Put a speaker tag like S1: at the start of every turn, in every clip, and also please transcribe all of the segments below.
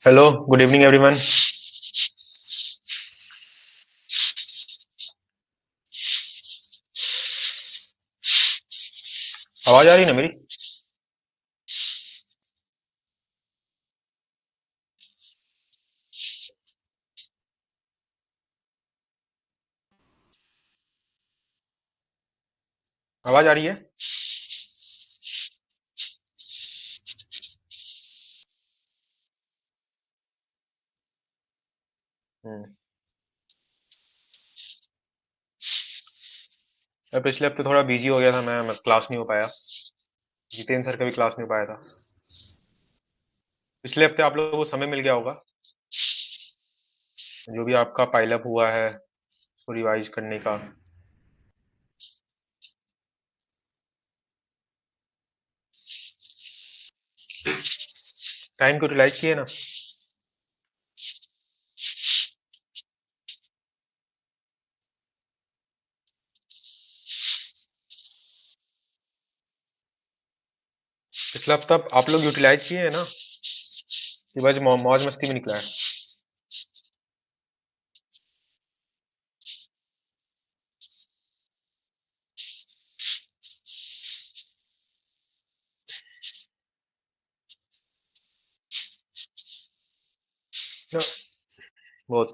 S1: Hello, good evening everyone. आवाज आ रही है ना मेरी? आवाज आ रही है? हम्म। मैं पिछले हफ्ते थोड़ा बिजी हो गया था, मैं क्लास नहीं हो पाया। जितेंद्र सर का भी क्लास नहीं हो पाया था। पिछले हफ्ते आप लोगों को समय मिल गया होगा, जो भी आपका पाइलअप हुआ है उसको रिवाइज करने का। टाइम को यूटिलाइज किए ना? पिछला हफ्ता आप लोग यूटिलाइज किए हैं ना, कि बस मौज मस्ती में निकला है? ना, बहुत।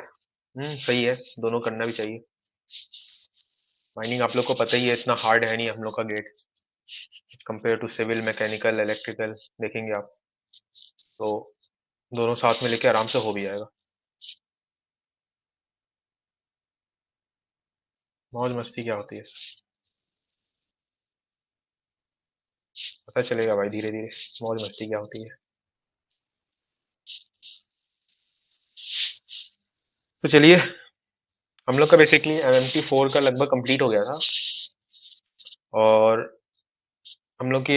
S1: सही है, दोनों करना भी चाहिए। माइनिंग आप लोग को पता ही है, इतना हार्ड है नहीं हम लोग का GATE, compare to civil mechanical electrical. देखेंगे आप तो दोनों साथ में लेके आराम से हो भी जाएगा। मौज मस्ती क्या होती है, पता चलेगा भाई धीरे धीरे मौज मस्ती क्या होती है। तो चलिए, हम लोग का बेसिकली MMT4 का लगभग कंप्लीट हो गया था। और हम लोग के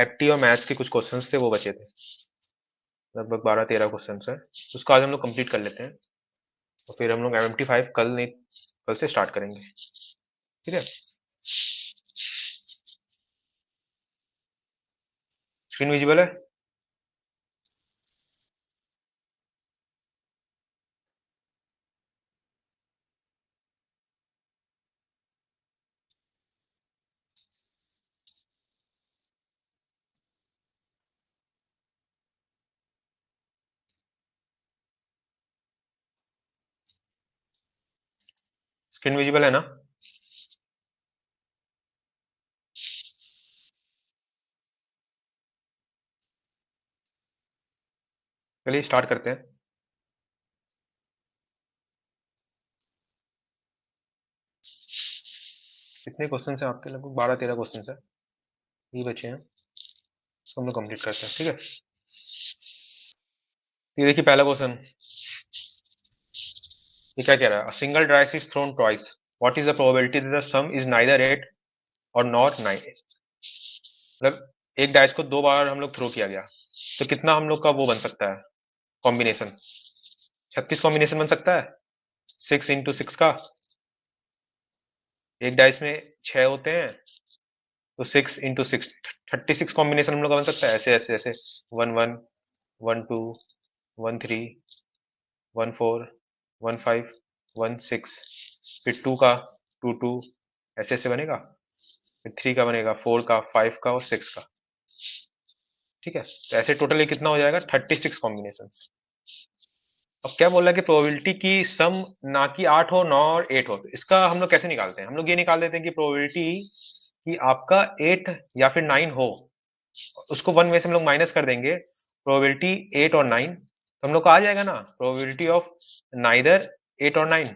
S1: एप्टी और मैथ्स के कुछ क्वेश्चंस थे, वो बचे थे। लगभग 12-13 क्वेश्चंस हैं। उसको आज हम लोग कंप्लीट कर लेते हैं, और फिर हम लोग MMT5 कल नहीं, कल से स्टार्ट करेंगे। ठीक है? स्क्रीन विजिबल है? स्क्रीन विजिबल है ना? चलिए स्टार्ट करते हैं। कितने क्वेश्चन हैं आपके? लगभग 12-13 क्वेश्चन है, ये बचे हैं। इसको हम लोग कंप्लीट करते हैं, ठीक है? ये देखिए पहला क्वेश्चन। ये क्या कह रहा है? Single dice is throne twice, what is the probability that the some is neither 8 और नॉट 9? मतलब एक डाइस को 2 बार हम लोग थ्रो किया गया, तो कितना हम लोग का वो बन सकता है कॉम्बिनेशन? 36 कॉम्बिनेशन बन सकता है, 6 इंटू 6 का। एक डाइस में 6 होते हैं, तो 6 इंटू 6, 36 कॉम्बिनेशन हम लोग का बन सकता है, ऐसे ऐसे ऐसे। 1 1, 1 2, 1 3, 1 4, 1 5, 1 6। फिर 2 का, 2 2, ऐसे ऐसे बनेगा। फिर 3 का बनेगा, 4 का, 5 का और 6 का। ठीक है, तो ऐसे टोटल ये कितना हो जाएगा? 36 कॉम्बिनेशन। अब क्या बोल रहा है कि प्रोबेबिलिटी की सम ना कि 8 हो, 9 और 8 हो। तो इसका हम लोग कैसे निकालते हैं? हम लोग ये निकाल देते हैं कि प्रोबेबिलिटी कि आपका 8 या फिर 9 हो, उसको वन में से हम लोग माइनस कर देंगे प्रोबेबिलिटी 8 और 9, तो हम लोग को आ जाएगा ना प्रोबेबिलिटी ऑफ नाइदर 8 और 9।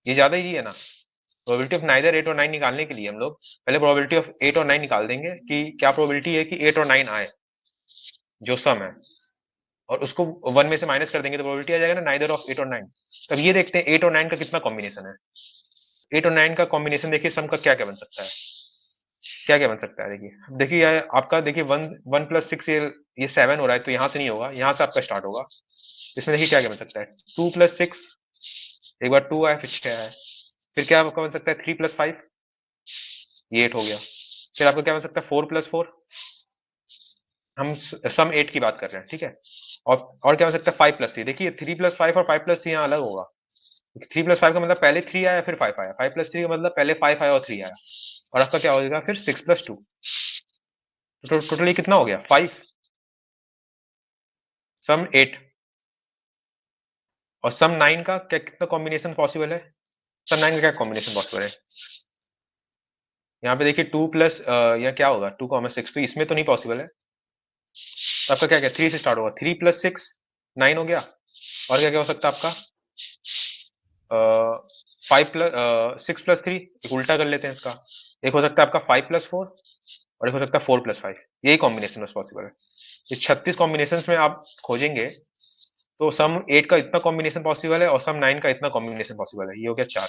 S1: ये ज्यादा इजी है ना। प्रोबेबिलिटी ऑफ नाइदर 8 और 9 निकालने के लिए हम लोग पहले प्रोबेबिलिटी ऑफ 8 और 9 निकाल देंगे कि क्या प्रोबेबिलिटी है कि 8 और 9 आए, जो सम है। और उसको वन में से माइनस कर देंगे तो प्रोबेबिलिटी आ जाएगा ना नाइदर ऑफ 8 और 9। तब ये देखते हैं 8 और 9 का कितना कॉम्बिनेशन है। 8 और 9 का कॉम्बिनेशन देखिए, सम का क्या क्या बन सकता है। क्या क्या बन सकता है देखिए, देखिए आपका देखिए 1 1 प्लस 6, ये 7 हो रहा है, तो यहाँ से नहीं होगा, यहाँ से आपका स्टार्ट होगा। इसमें देखिए क्या क्या बन सकता है। 2 प्लस 6, एक बार 2 आया फिर 6 आया। फिर क्या आपका बन सकता है? 3 प्लस 5, ये 8 हो गया। फिर आपका क्या बन सकता है? 4 प्लस 4, हम सम 8 की बात कर रहे हैं, ठीक है। और क्या हो सकता है, 5+3। देखिए 3+5 और 5+3 यहाँ अलग होगा। 3+5 का मतलब पहले 3 आया फिर 5 आया, 5+3 का मतलब पहले 5 आया और 3 आया। और आपका क्या हो जाएगा फिर 6+2। तो टोटली कितना हो गया, 5। सम 8 और सम 9 का क्या कितना कॉम्बिनेशन पॉसिबल है, सम 9 का क्या कॉम्बिनेशन पॉसिबल है। यहाँ पे देखिए 2 प्लस यह क्या होगा, 2, 6, तो इसमें तो नहीं पॉसिबल है। तो आपका क्या क्या 3 से स्टार्ट होगा, 3+6 9 हो गया। और क्या क्या हो सकता है आपका, 6+3, एक उल्टा कर लेते हैं इसका। एक हो सकता है आपका 5+4 और एक हो सकता है 4+5। यही कॉम्बिनेशन बस पॉसिबल है। इस 36 कॉम्बिनेशन में आप खोजेंगे तो सम 8 का इतना कॉम्बिनेशन पॉसिबल है और सम 9 का इतना कॉम्बिनेशन पॉसिबल है। ये हो गया 4।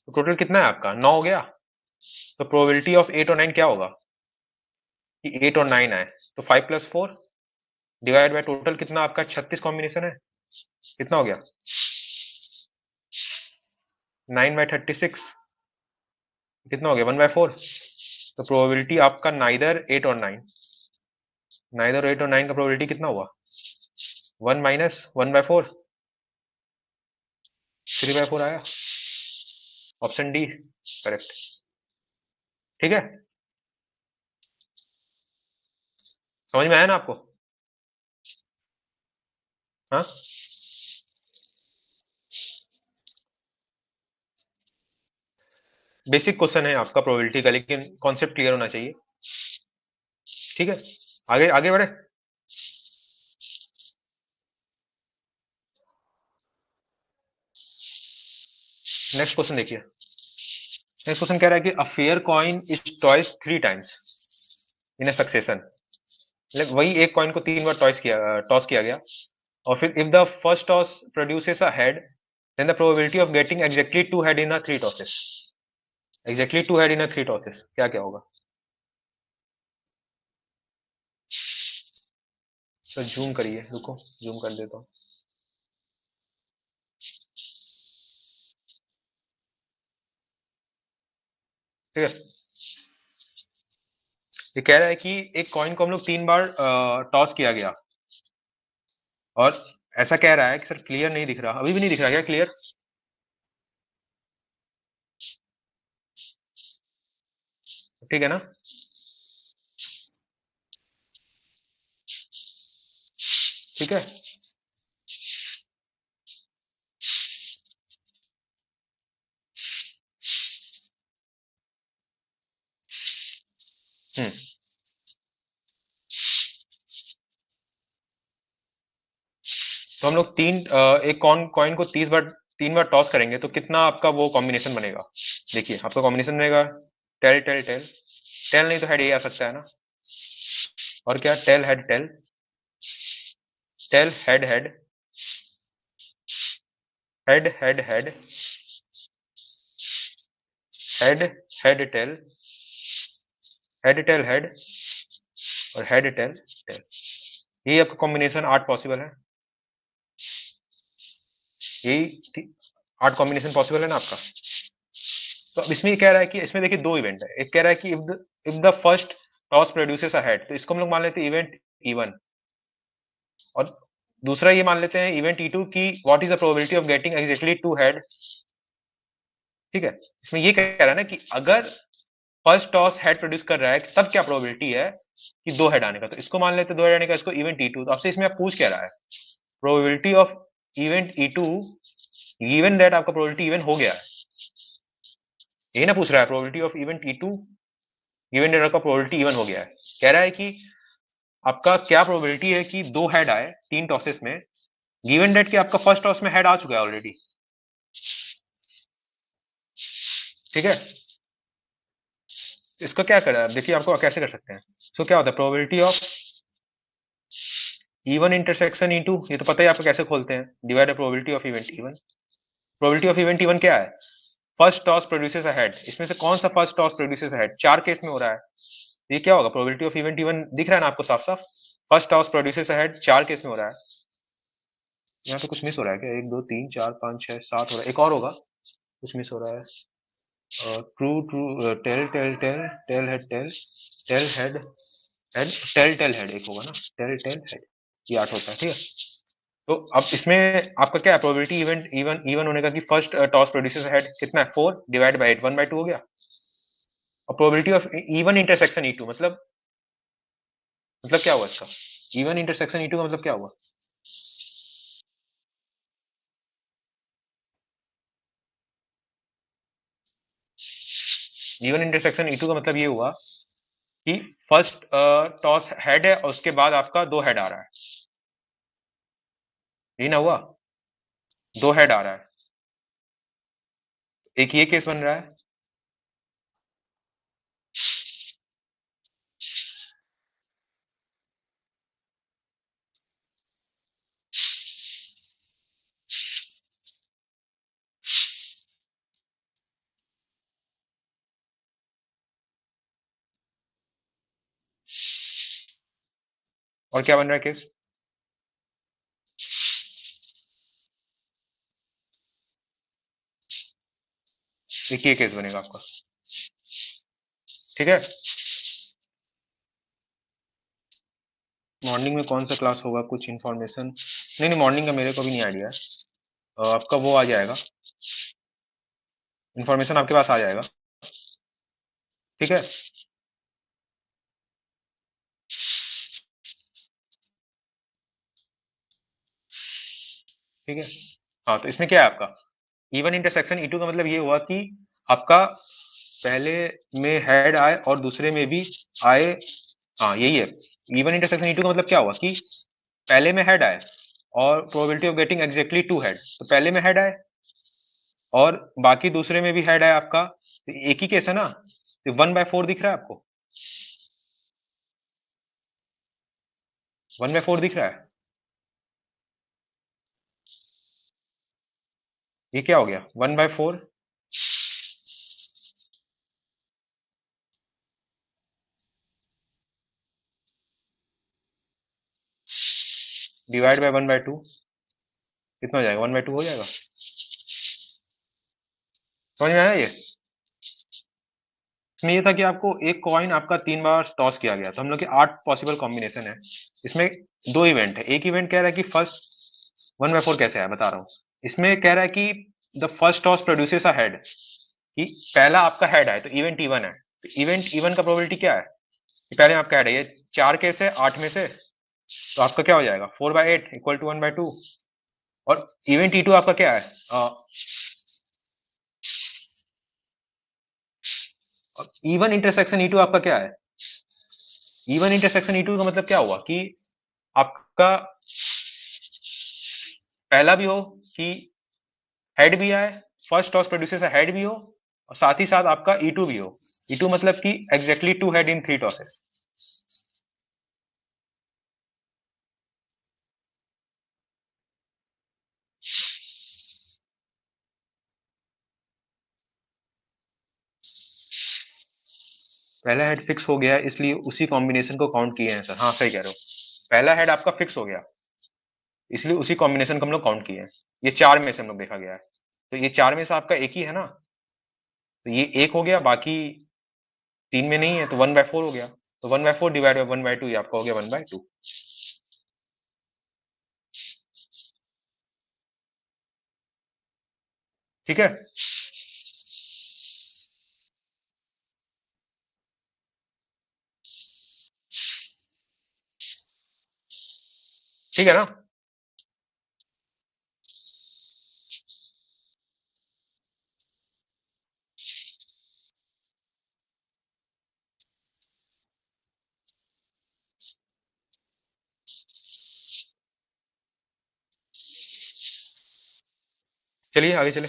S1: तो टोटल कितना है आपका, 9 हो गया। तो प्रोबेबिलिटी ऑफ 8 और 9 क्या होगा कि 8 और 9 आए। तो 5+4 डिवाइड बाय टोटल कितना आपका 36 कॉम्बिनेशन है, कितना हो गया 9/36, कितना हो गया 1/4। तो प्रोबेबिलिटी आपका नाइदर 8 और 9, नाइदर 8 और 9 का प्रोबेबिलिटी कितना हुआ 1 माइनस 1/4, 3/4 आया। Option D correct. ठीक है, समझ में आया ना आपको। हाँ, बेसिक क्वेश्चन है आपका प्रोबेबिलिटी का, लेकिन कॉन्सेप्ट क्लियर होना चाहिए। ठीक है, आगे आगे बढ़े। नेक्स्ट क्वेश्चन देखिए। नेक्स्ट क्वेश्चन कह रहा है कि a fair coin is tossed 3 times in a succession. मतलब वही एक कॉइन को 3 बार टॉस किया गया, और फिर if the first toss produces a head, then the probability of getting exactly 2 head in a 3 tosses. Exactly 2 head in a 3 tosses क्या क्या होगा। तो जूम करिए, रुको जूम कर देता हूँ। ठीक है, ये कह रहा है कि एक कॉइन को हम लोग 3 बार टॉस किया गया, और ऐसा कह रहा है कि सर क्लियर नहीं दिख रहा, अभी भी नहीं दिख रहा क्या क्लियर। ठीक है ना। ठीक है, हम्म। तो हम लोग एक कॉइन को 3 बार टॉस करेंगे तो कितना आपका वो कॉम्बिनेशन बनेगा। देखिए आपका कॉम्बिनेशन बनेगा टेल टेल टेल, टेल नहीं तो हेड, ये आ सकता है ना। और क्या, tell head tail, tail head head, head head head, head head tell, head tail head, और हेड टेल टेल। यही आपका कॉम्बिनेशन 8 पॉसिबल है। यही 8 कॉम्बिनेशन पॉसिबल है ना आपका। तो अब इसमें ये कह रहा है कि इसमें देखिए 2 इवेंट है। एक कह रहा है कि if the first toss produces a head, तो इसको हम लोग मान लेते हैं इवेंट E1। और दूसरा ये मान लेते हैं इवेंट E2 की what is the probability of getting exactly 2 head. ठीक है, इसमें ये कह रहा है ना कि अगर फर्स्ट टॉस हेड प्रोड्यूस कर रहा है तब क्या प्रोबेबिलिटी है कि 2 हेड आने का। तो इसको मान लेते हैं 2 हेड आने का, इसको इवेंट E2। तो आपसे इसमें आप पूछ क्या रहा है, probability of event E2 given that आपका प्रोबेबिलिटी इवन हो गया है। ये ना पूछ रहा है probability of event E2 given that आपका प्रोबेबिलिटी इवन हो गया है। कह रहा है कि आपका क्या प्रोबेबिलिटी है कि 2 हेड आए 3 टॉसेस में, गिवन डेट कि आपका फर्स्ट टॉस में हेड आ चुका है ऑलरेडी। ठीक है, इसको क्या करें आप, देखिए आपको कैसे कर सकते हैं। सो क्या होता है probability of even intersection into, ये तो पता ही आपको कैसे खोलते हैं, divide probability of event even. Probability of event even क्या है, first toss produces a head. इसमें से कौन सा first toss produces a head, 4 case में हो रहा है। ये क्या होगा, प्रोबेबिलिटी ऑफ इवेंट इवन दिख रहा है ना आपको साफ साफ। First toss produces a head 4 case में हो रहा है। यहाँ तो कुछ मिस हो रहा है क्या, 1 2 3 4 5 6 7 हो रहा है, एक और होगा, कुछ मिस हो रहा है। True true tail tail tail, tail head tail, tail head head, tail tail head एक होगा ना, टेल टेल हेड, ये 8 होता है, ठीक है। तो अब इसमें आपका क्या है, प्रोबेबिलिटी इवेंट इवन इवन होने का कि फर्स्ट टॉस प्रोड्यूसर्स हेड कितना है, 4 डिवाइड बाई 8, 1/2 हो गया। और probability of even intersection E2 मतलब क्या हुआ इसका, इवन इंटरसेक्शन E2 का मतलब क्या हुआ? इवन इंटरसेक्शन E2 का मतलब ये हुआ कि फर्स्ट टॉस हेड है और उसके बाद आपका दो हेड आ रहा है, यही ना हुआ, दो हेड आ रहा है, एक ये केस बन रहा है। और क्या बन रहा है केस, एक ये केस बनेगा आपका, ठीक है। मॉर्निंग में कौन सा क्लास होगा, कुछ इन्फॉर्मेशन नहीं, नहीं मॉर्निंग का मेरे को भी नहीं आइडिया है। आपका वो आ जाएगा, इन्फॉर्मेशन आपके पास आ जाएगा, ठीक है। ठीक है, हाँ तो इसमें क्या है आपका, इवन इंटरसेक्शन E2 का मतलब ये हुआ कि आपका पहले में हेड आए और दूसरे में भी आए, हाँ यही है। इवन इंटरसेक्शन E2 का मतलब क्या हुआ कि पहले में हेड आए और probability of getting exactly two head, तो पहले में हेड आए और बाकी दूसरे में भी हेड आए आपका, तो एक ही केस है ना, तो 1/4 दिख रहा है आपको, 1/4 दिख रहा है, ये क्या हो गया 1/4 डिवाइड बाय 1/2, कितना हो जाएगा, 1/2 हो जाएगा। समझ में आया ये, इसमें ये था कि आपको एक कॉइन आपका 3 बार टॉस किया गया, तो हम लोग के 8 पॉसिबल कॉम्बिनेशन है। इसमें दो इवेंट है, एक इवेंट कह रहा है कि फर्स्ट 1/4 कैसे है बता रहा हूँ। इसमें कह रहा है कि the first toss produces a head, कि पहला आपका हेड है तो इवेंट इवन है, तो इवेंट इवन का प्रोबेबिलिटी क्या है कि पहले में आपका हेड है, ये 4 केस है 8 में से, तो आपका क्या हो जाएगा 4/8 इक्वल टू 1/2। और इवेंट E2 आपका क्या है, इवन इंटरसेक्शन E2 आपका क्या है, इवन इंटरसेक्शन E2 का मतलब क्या हुआ कि आपका पहला भी हो कि हेड भी आए, फर्स्ट टॉस प्रोड्यूसर्स हेड भी हो और साथ ही साथ आपका E2 भी हो, E2 मतलब कि exactly two head in 3 tosses. पहला हेड फिक्स हो गया इसलिए उसी कॉम्बिनेशन को काउंट किए हैं सर, हाँ सही कह रहे हो, पहला हेड आपका फिक्स हो गया इसलिए उसी कॉम्बिनेशन को हम लोग काउंट किए हैं, ये 4 में से हम लोग देखा गया है, तो ये 4 में से आपका एक ही है ना, तो ये एक हो गया, बाकी 3 में नहीं है, तो 1/4 हो गया, तो 1/4 डिवाइड बाई 1/2 ये आपका हो गया 1/2। ठीक है, ठीक है ना। चलिए आगे चले।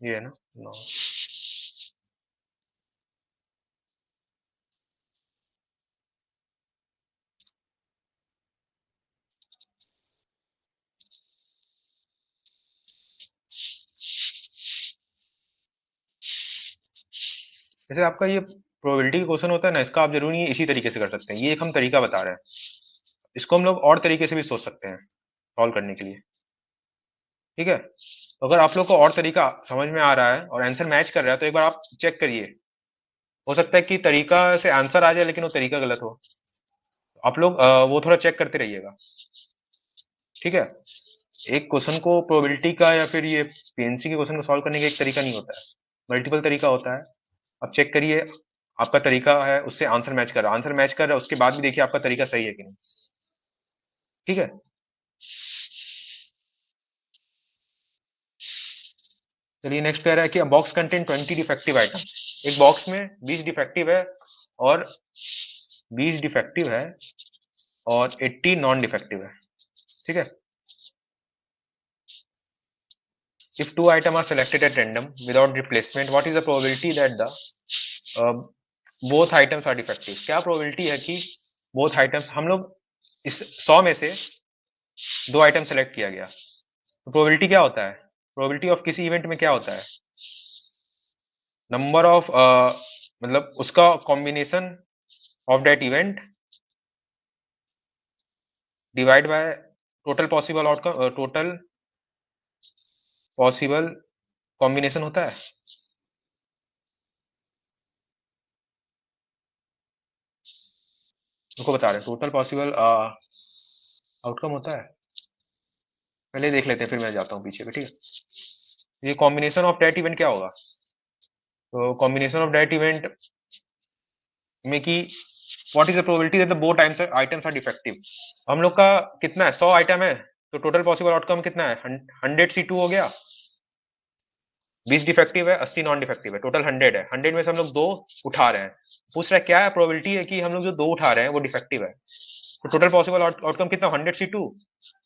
S1: ये है ना, 9। जैसे आपका ये प्रोबेबिलिटी का क्वेश्चन होता है ना, इसका आप जरूरी नहीं इसी तरीके से कर सकते हैं, ये एक हम तरीका बता रहे हैं। इसको हम लोग और तरीके से भी सोच सकते हैं सॉल्व करने के लिए। ठीक है, तो अगर आप लोग को और तरीका समझ में आ रहा है और आंसर मैच कर रहा है तो एक बार आप चेक करिए। हो सकता है कि तरीका से आंसर आ जाए लेकिन वो तरीका गलत हो। आप लोग वो थोड़ा चेक करते रहिएगा। ठीक है, एक क्वेश्चन को प्रोबेबिलिटी का या फिर ये पीएनसी के क्वेश्चन को सॉल्व करने का एक तरीका नहीं होता है, मल्टीपल तरीका होता है। आप चेक करिए, आपका तरीका है उससे आंसर मैच कर रहा है, आंसर मैच कर रहा है उसके बाद भी देखिए आपका तरीका सही है कि नहीं। ठीक है, चलिए नेक्स्ट कह रहा है कि बॉक्स कंटेन 20 डिफेक्टिव आइटम्स। एक बॉक्स में 20 डिफेक्टिव है और 20 डिफेक्टिव है और 80 नॉन डिफेक्टिव है। ठीक है, if two items are selected at random without replacement, what is the probability that the uh, both items are defective? क्या प्रोबेबिलिटी है कि both items, हम लोग इस 100 में से दो आइटम सेलेक्ट किया गया, तो प्रोबेबिलिटी क्या होता है? प्रोबेबिलिटी ऑफ किसी इवेंट में क्या होता है? नंबर ऑफ मतलब उसका combination of that event divide by total possible outcome, total possible combination होता है। उनको बता रहे टोटल पॉसिबल आउटकम होता है। पहले देख लेते हैं फिर मैं जाता हूँ पीछे पे। ठीक है, ये कॉम्बिनेशन ऑफ दैट इवेंट क्या होगा? तो कॉम्बिनेशन ऑफ दैट इवेंट में कि what is the probability that the both items are defective. हम लोग का कितना है, 100 आइटम है, तो टोटल पॉसिबल आउटकम कितना है? 100 C2 हो गया, 20 डिफेक्टिव है, 80 नॉन डिफेक्टिव है, टोटल 100 है। 100 में से हम लोग दो उठा रहे हैं। पूछ रहा है क्या है प्रोबेबिलिटी है कि हम लोग जो दो उठा रहे हैं वो डिफेक्टिव है, तो टोटल पॉसिबल आउटकम कितना? 100 C2।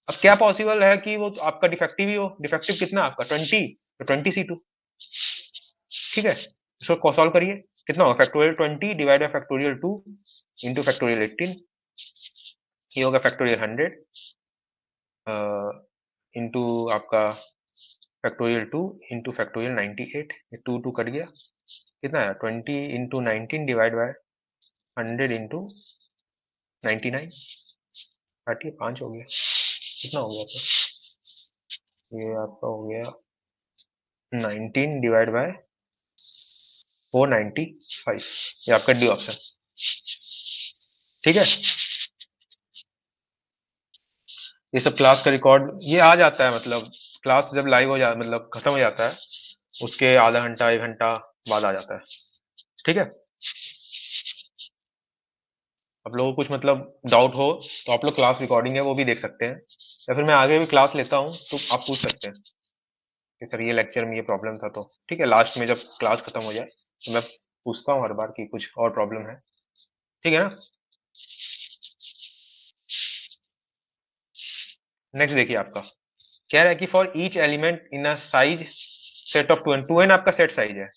S1: अब क्या पॉसिबल है कि वो आपका डिफेक्टिव ही हो? डिफेक्टिव कितना आपका 20, तो 20 C2। ठीक है, इसको सॉल्व करिए, कितना होगा? Factorial 20 divide by factorial 2 into factorial 18, ये होगा फैक्टोरियल 100 इंटू आपका फैक्टोरियल 2 इंटू फैक्टोरियल 98। ये 2 2 कट गया, कितना है? 20 इंटू 19 डिवाइड बाय 100 इंटू 99, काटिए 5 हो गया। कितना हो गया आपका? ये आपका हो गया 19 डिवाइड बाय 495, ये आपका डी ऑप्शन। ठीक है, ये सब क्लास का रिकॉर्ड ये आ जाता है, मतलब क्लास जब लाइव हो जा मतलब खत्म हो जाता है उसके आधा घंटा 1 घंटा बाद आ जाता है। ठीक है, आप लोगों को कुछ मतलब डाउट हो तो आप लोग क्लास रिकॉर्डिंग है वो भी देख सकते हैं, या फिर मैं आगे भी क्लास लेता हूँ तो आप पूछ सकते हैं कि सर ये लेक्चर में ये प्रॉब्लम था। तो ठीक है, लास्ट में जब क्लास खत्म हो जाए तो मैं पूछता हूँ हर बार कि कुछ और प्रॉब्लम है। ठीक है ना। नेक्स्ट देखिए आपका कह रहा है कि for each element in a size set of 2n आपका सेट साइज है,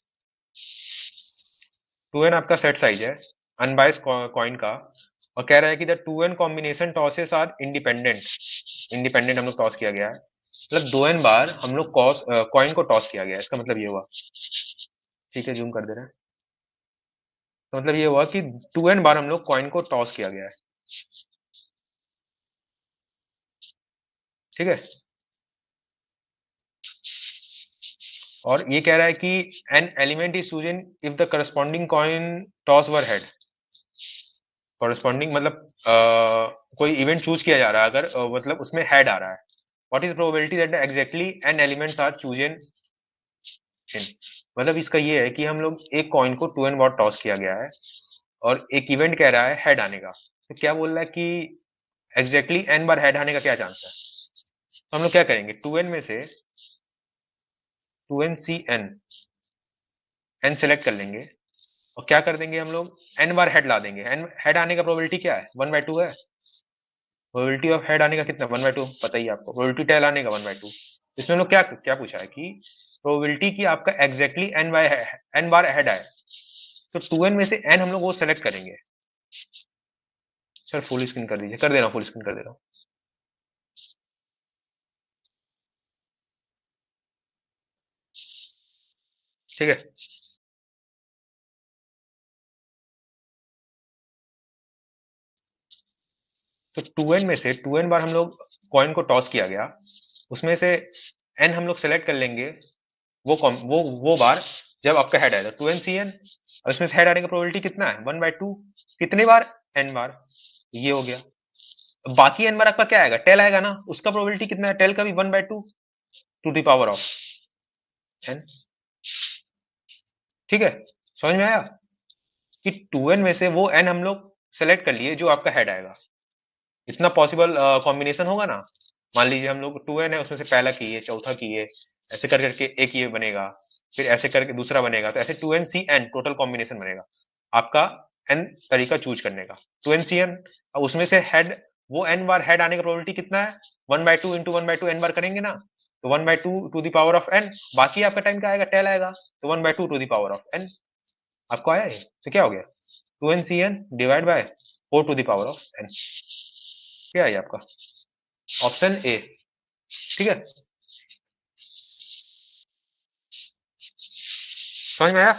S1: 2n आपका सेट साइज है अनबाइस कॉइन का, और कह रहा है कि the 2n combination tosses are independent. Independent हम लोग टॉस किया गया है, मतलब 2n बार हम लोग कॉइन को टॉस किया गया है, इसका मतलब ये हुआ। ठीक है, जूम कर दे रहे हैं, तो मतलब ये हुआ कि 2n बार हम लोग कॉइन को टॉस किया गया है। ठीक है, और ये कह रहा है कि an element is chosen if the corresponding coin toss were head. Corresponding मतलब कोई इवेंट चूज किया जा रहा है, अगर मतलब उसमें हेड आ रहा है, what is probability that exactly N elements are chosen in. मतलब इसका ये है कि हम लोग एक कॉइन को 2n बार टॉस किया गया है और एक इवेंट कह रहा है हेड आने का, तो क्या बोल रहा है कि एग्जैक्टली n बार हेड आने का क्या चांस है? तो हम लोग क्या करेंगे, 2n में से 2n n सेलेक्ट कर लेंगे और क्या कर देंगे हम लोग, n बार हेड ला देंगे। n हेड आने का प्रोबेबिलिटी क्या है? 1/2 है। प्रोबेबिलिटी ऑफ हेड आने का कितना? 1/2 पता ही है आपको। प्रोबेबिलिटी टेल आने का 1/2। इसमें हम लोग क्या क्या पूछा है कि प्रोबेबिलिटी की आपका एग्जैक्टली n बार हेड आए, तो 2n में से n हम लोग वो सेलेक्ट करेंगे। सर फुल स्क्रीन कर दीजिए, कर दे रहा हूँ, फुल स्क्रीन कर दे रहा हूँ। ठीक है, तो 2n में से 2n बार हम लोग कॉइन को टॉस किया गया, उसमें से n हम लोग सेलेक्ट कर लेंगे वो बार जब आपका हेड आएगा 2n cn, और इसमें से हेड आने का प्रोबेबिलिटी कितना है 1/2, कितने बार n बार, ये हो गया। बाकी n बार आपका क्या आएगा, टेल आएगा ना, उसका प्रोबेबिलिटी कितना है टेल का भी 1/2 to the power of n। ठीक है, समझ में आया कि 2n में से वो n हम लोग सेलेक्ट कर लिए जो आपका हेड आएगा। इतना पॉसिबल कॉम्बिनेशन होगा ना, मान लीजिए हम लोग 2n है, उसमें से पहला किए, चौथा किए, ऐसे कर करके एक ये बनेगा, फिर ऐसे करके दूसरा बनेगा, तो ऐसे 2n टोटल कॉम्बिनेशन बनेगा आपका n तरीका चूज करने का। 2n उसमें से हेड, वो n बार हेड आने का प्रोबेबिलिटी कितना है 1/2 इंटू 1/2 n बार करेंगे ना, तो 1/2 to the power of n, बाकी आपका टाइम क्या आएगा टेल आएगा, तो 1/2 to the power of n। आपको आया ये, तो क्या हो गया 2n divide by 4 to the power of n। क्या है आपका ऑप्शन ए। ठीक है, समझ में आया।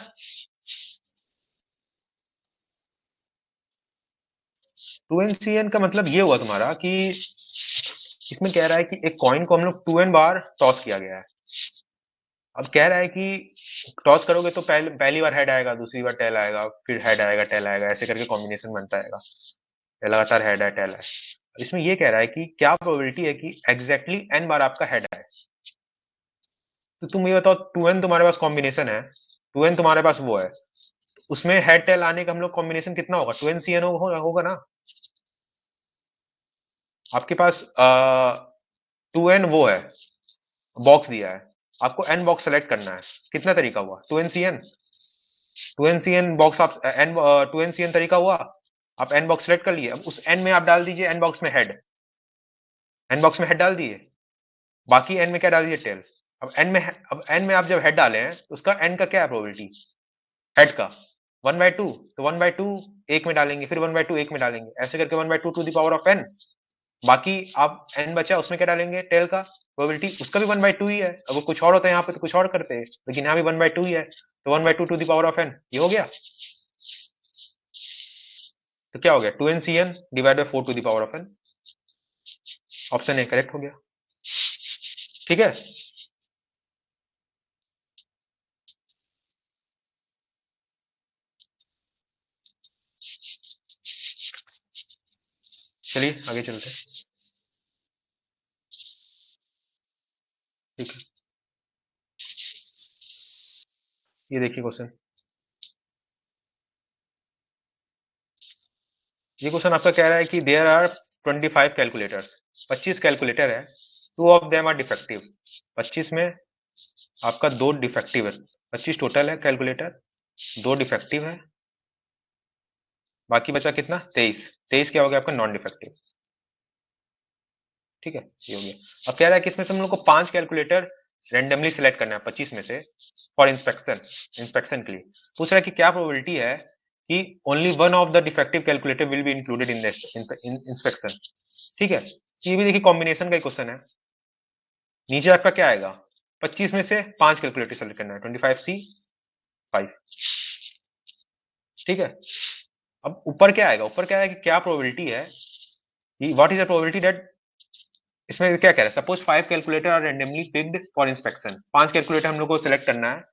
S1: 2n का मतलब ये हुआ तुम्हारा कि इसमें कह रहा है कि एक कॉइन को हम लोग 2n बार टॉस किया गया है। अब कह रहा है कि टॉस करोगे तो पहली बार हेड आएगा, दूसरी बार टेल आएगा, फिर हेड आएगा टेल आएगा, ऐसे करके कॉम्बिनेशन बनता रहेगा, लगातार हेड है टेल है। इसमें ये कह रहा है कि क्या प्रोबेबिलिटी है कि एग्जैक्टली n बार आपका हेड आए। तो तुम ये बताओ 2n तुम्हारे पास कॉम्बिनेशन है, 2n तुम्हारे पास वो है, उसमें हेड टेल आने का हम लोग कॉम्बिनेशन कितना होगा 2n होगा ना। आपके पास 2n वो है, बॉक्स दिया है, आपको n बॉक्स सेलेक्ट करना है, कितना तरीका हुआ 2n बॉक्स आप n 2n तरीका हुआ, आप n बॉक्स सेलेक्ट कर लिए, अब उस n में आप डाल दीजिए n बॉक्स में हेड, n बॉक्स में हेड डाल दिए, बाकी n में क्या डाल दीजिए टेल। अब n में आप जब हेड डाले हैं तो उसका n का क्या है प्रोबेबिलिटी हेड का 1/2, तो 1/2 एक में डालेंगे, फिर 1/2 एक में डालेंगे, ऐसे करके 1/2 to the power of n, बाकी आप n बचा उसमें क्या डालेंगे टेल का प्रोबेबिलिटी, उसका भी 1/2 ही है। अगर कुछ और होता है यहाँ पे तो कुछ और करते हैं, लेकिन यहाँ भी 1/2 ही है, तो 1/2 to the power of n, ये हो गया। तो क्या हो गया 2n divide by 4 to the power of n, option A correct हो गया। ठीक है, चलिए आगे चलते हैं। ठीक है, ये देखिए क्वेश्चन, ये क्वेश्चन आपका कह रहा है कि देयर आर 25 कैलकुलेटर्स, 25 कैलकुलेटर है, two of them are defective, 25 में आपका दो डिफेक्टिव है, 25 टोटल है कैलकुलेटर, दो डिफेक्टिव है, बाकी बचा कितना 23, 23 क्या हो गया आपका नॉन डिफेक्टिव। ठीक है, ये हो गया। अब कह रहा है कि इसमें से हम लोग को 5 कैलकुलेटर रेंडमली सिलेक्ट करना है 25 में से फॉर इंस्पेक्शन, इंस्पेक्शन के लिए। पूछ रहा है कि क्या प्रोबेबिलिटी है कि only one of the defective calculator will be included in inspection. ठीक है, ये भी देखिए कॉम्बिनेशन का ही क्वेश्चन है। नीचे आपका क्या आएगा 25 में से 5 कैलकुलेटर सेलेक्ट करना है 25C5। ठीक है, अब ऊपर क्या आएगा, ऊपर क्या है कि क्या प्रोबेबिलिटी है कि what is the probability that, इसमें क्या कह रहा है suppose 5 calculator are randomly picked for inspection, 5 calculator हम लोग को सिलेक्ट करना है,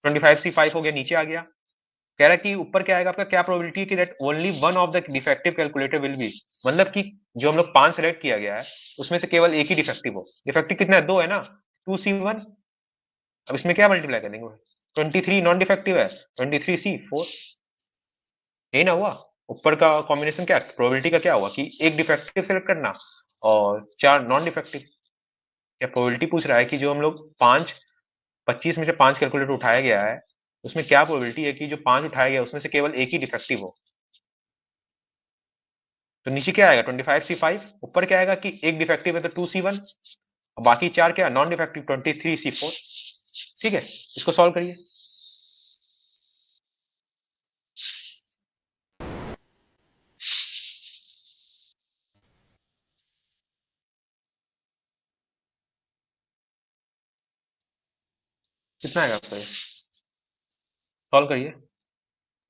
S1: 25C5 हो गया, नीचे आ गया। कह रहा है कि ऊपर क्या आएगा आपका, क्या प्रोबेबिलिटी है कि that only one of the defective calculator will be, मतलब कि जो हम लोग 5 सेलेक्ट किया गया है उसमें से केवल एक ही डिफेक्टिव हो। डिफेक्टिव कितना है, दो है ना, 2C1। अब इसमें क्या मल्टीप्लाई कर देंगे, 23 नॉन डिफेक्टिव है, 23C4, यही ना हुआ। ऊपर का कॉम्बिनेशन क्या प्रोबेबिलिटी का क्या हुआ कि एक डिफेक्टिव सेलेक्ट करना और 4 नॉन डिफेक्टिव। क्या प्रोबेबिलिटी पूछ रहा है कि जो हम लोग 25 में से 5 कैलकुलेटर उठाया गया है उसमें क्या प्रोबेबिलिटी है कि जो 5 उठाया गया उसमें से केवल एक ही डिफेक्टिव हो। तो नीचे क्या आएगा 25C5, ऊपर क्या आएगा कि एक डिफेक्टिव है तो 2C1, और बाकी 4 क्या नॉन डिफेक्टिव 23C4। ठीक है, इसको सॉल्व करिए। कितना आएगा आपका ये, सॉल्व करिए,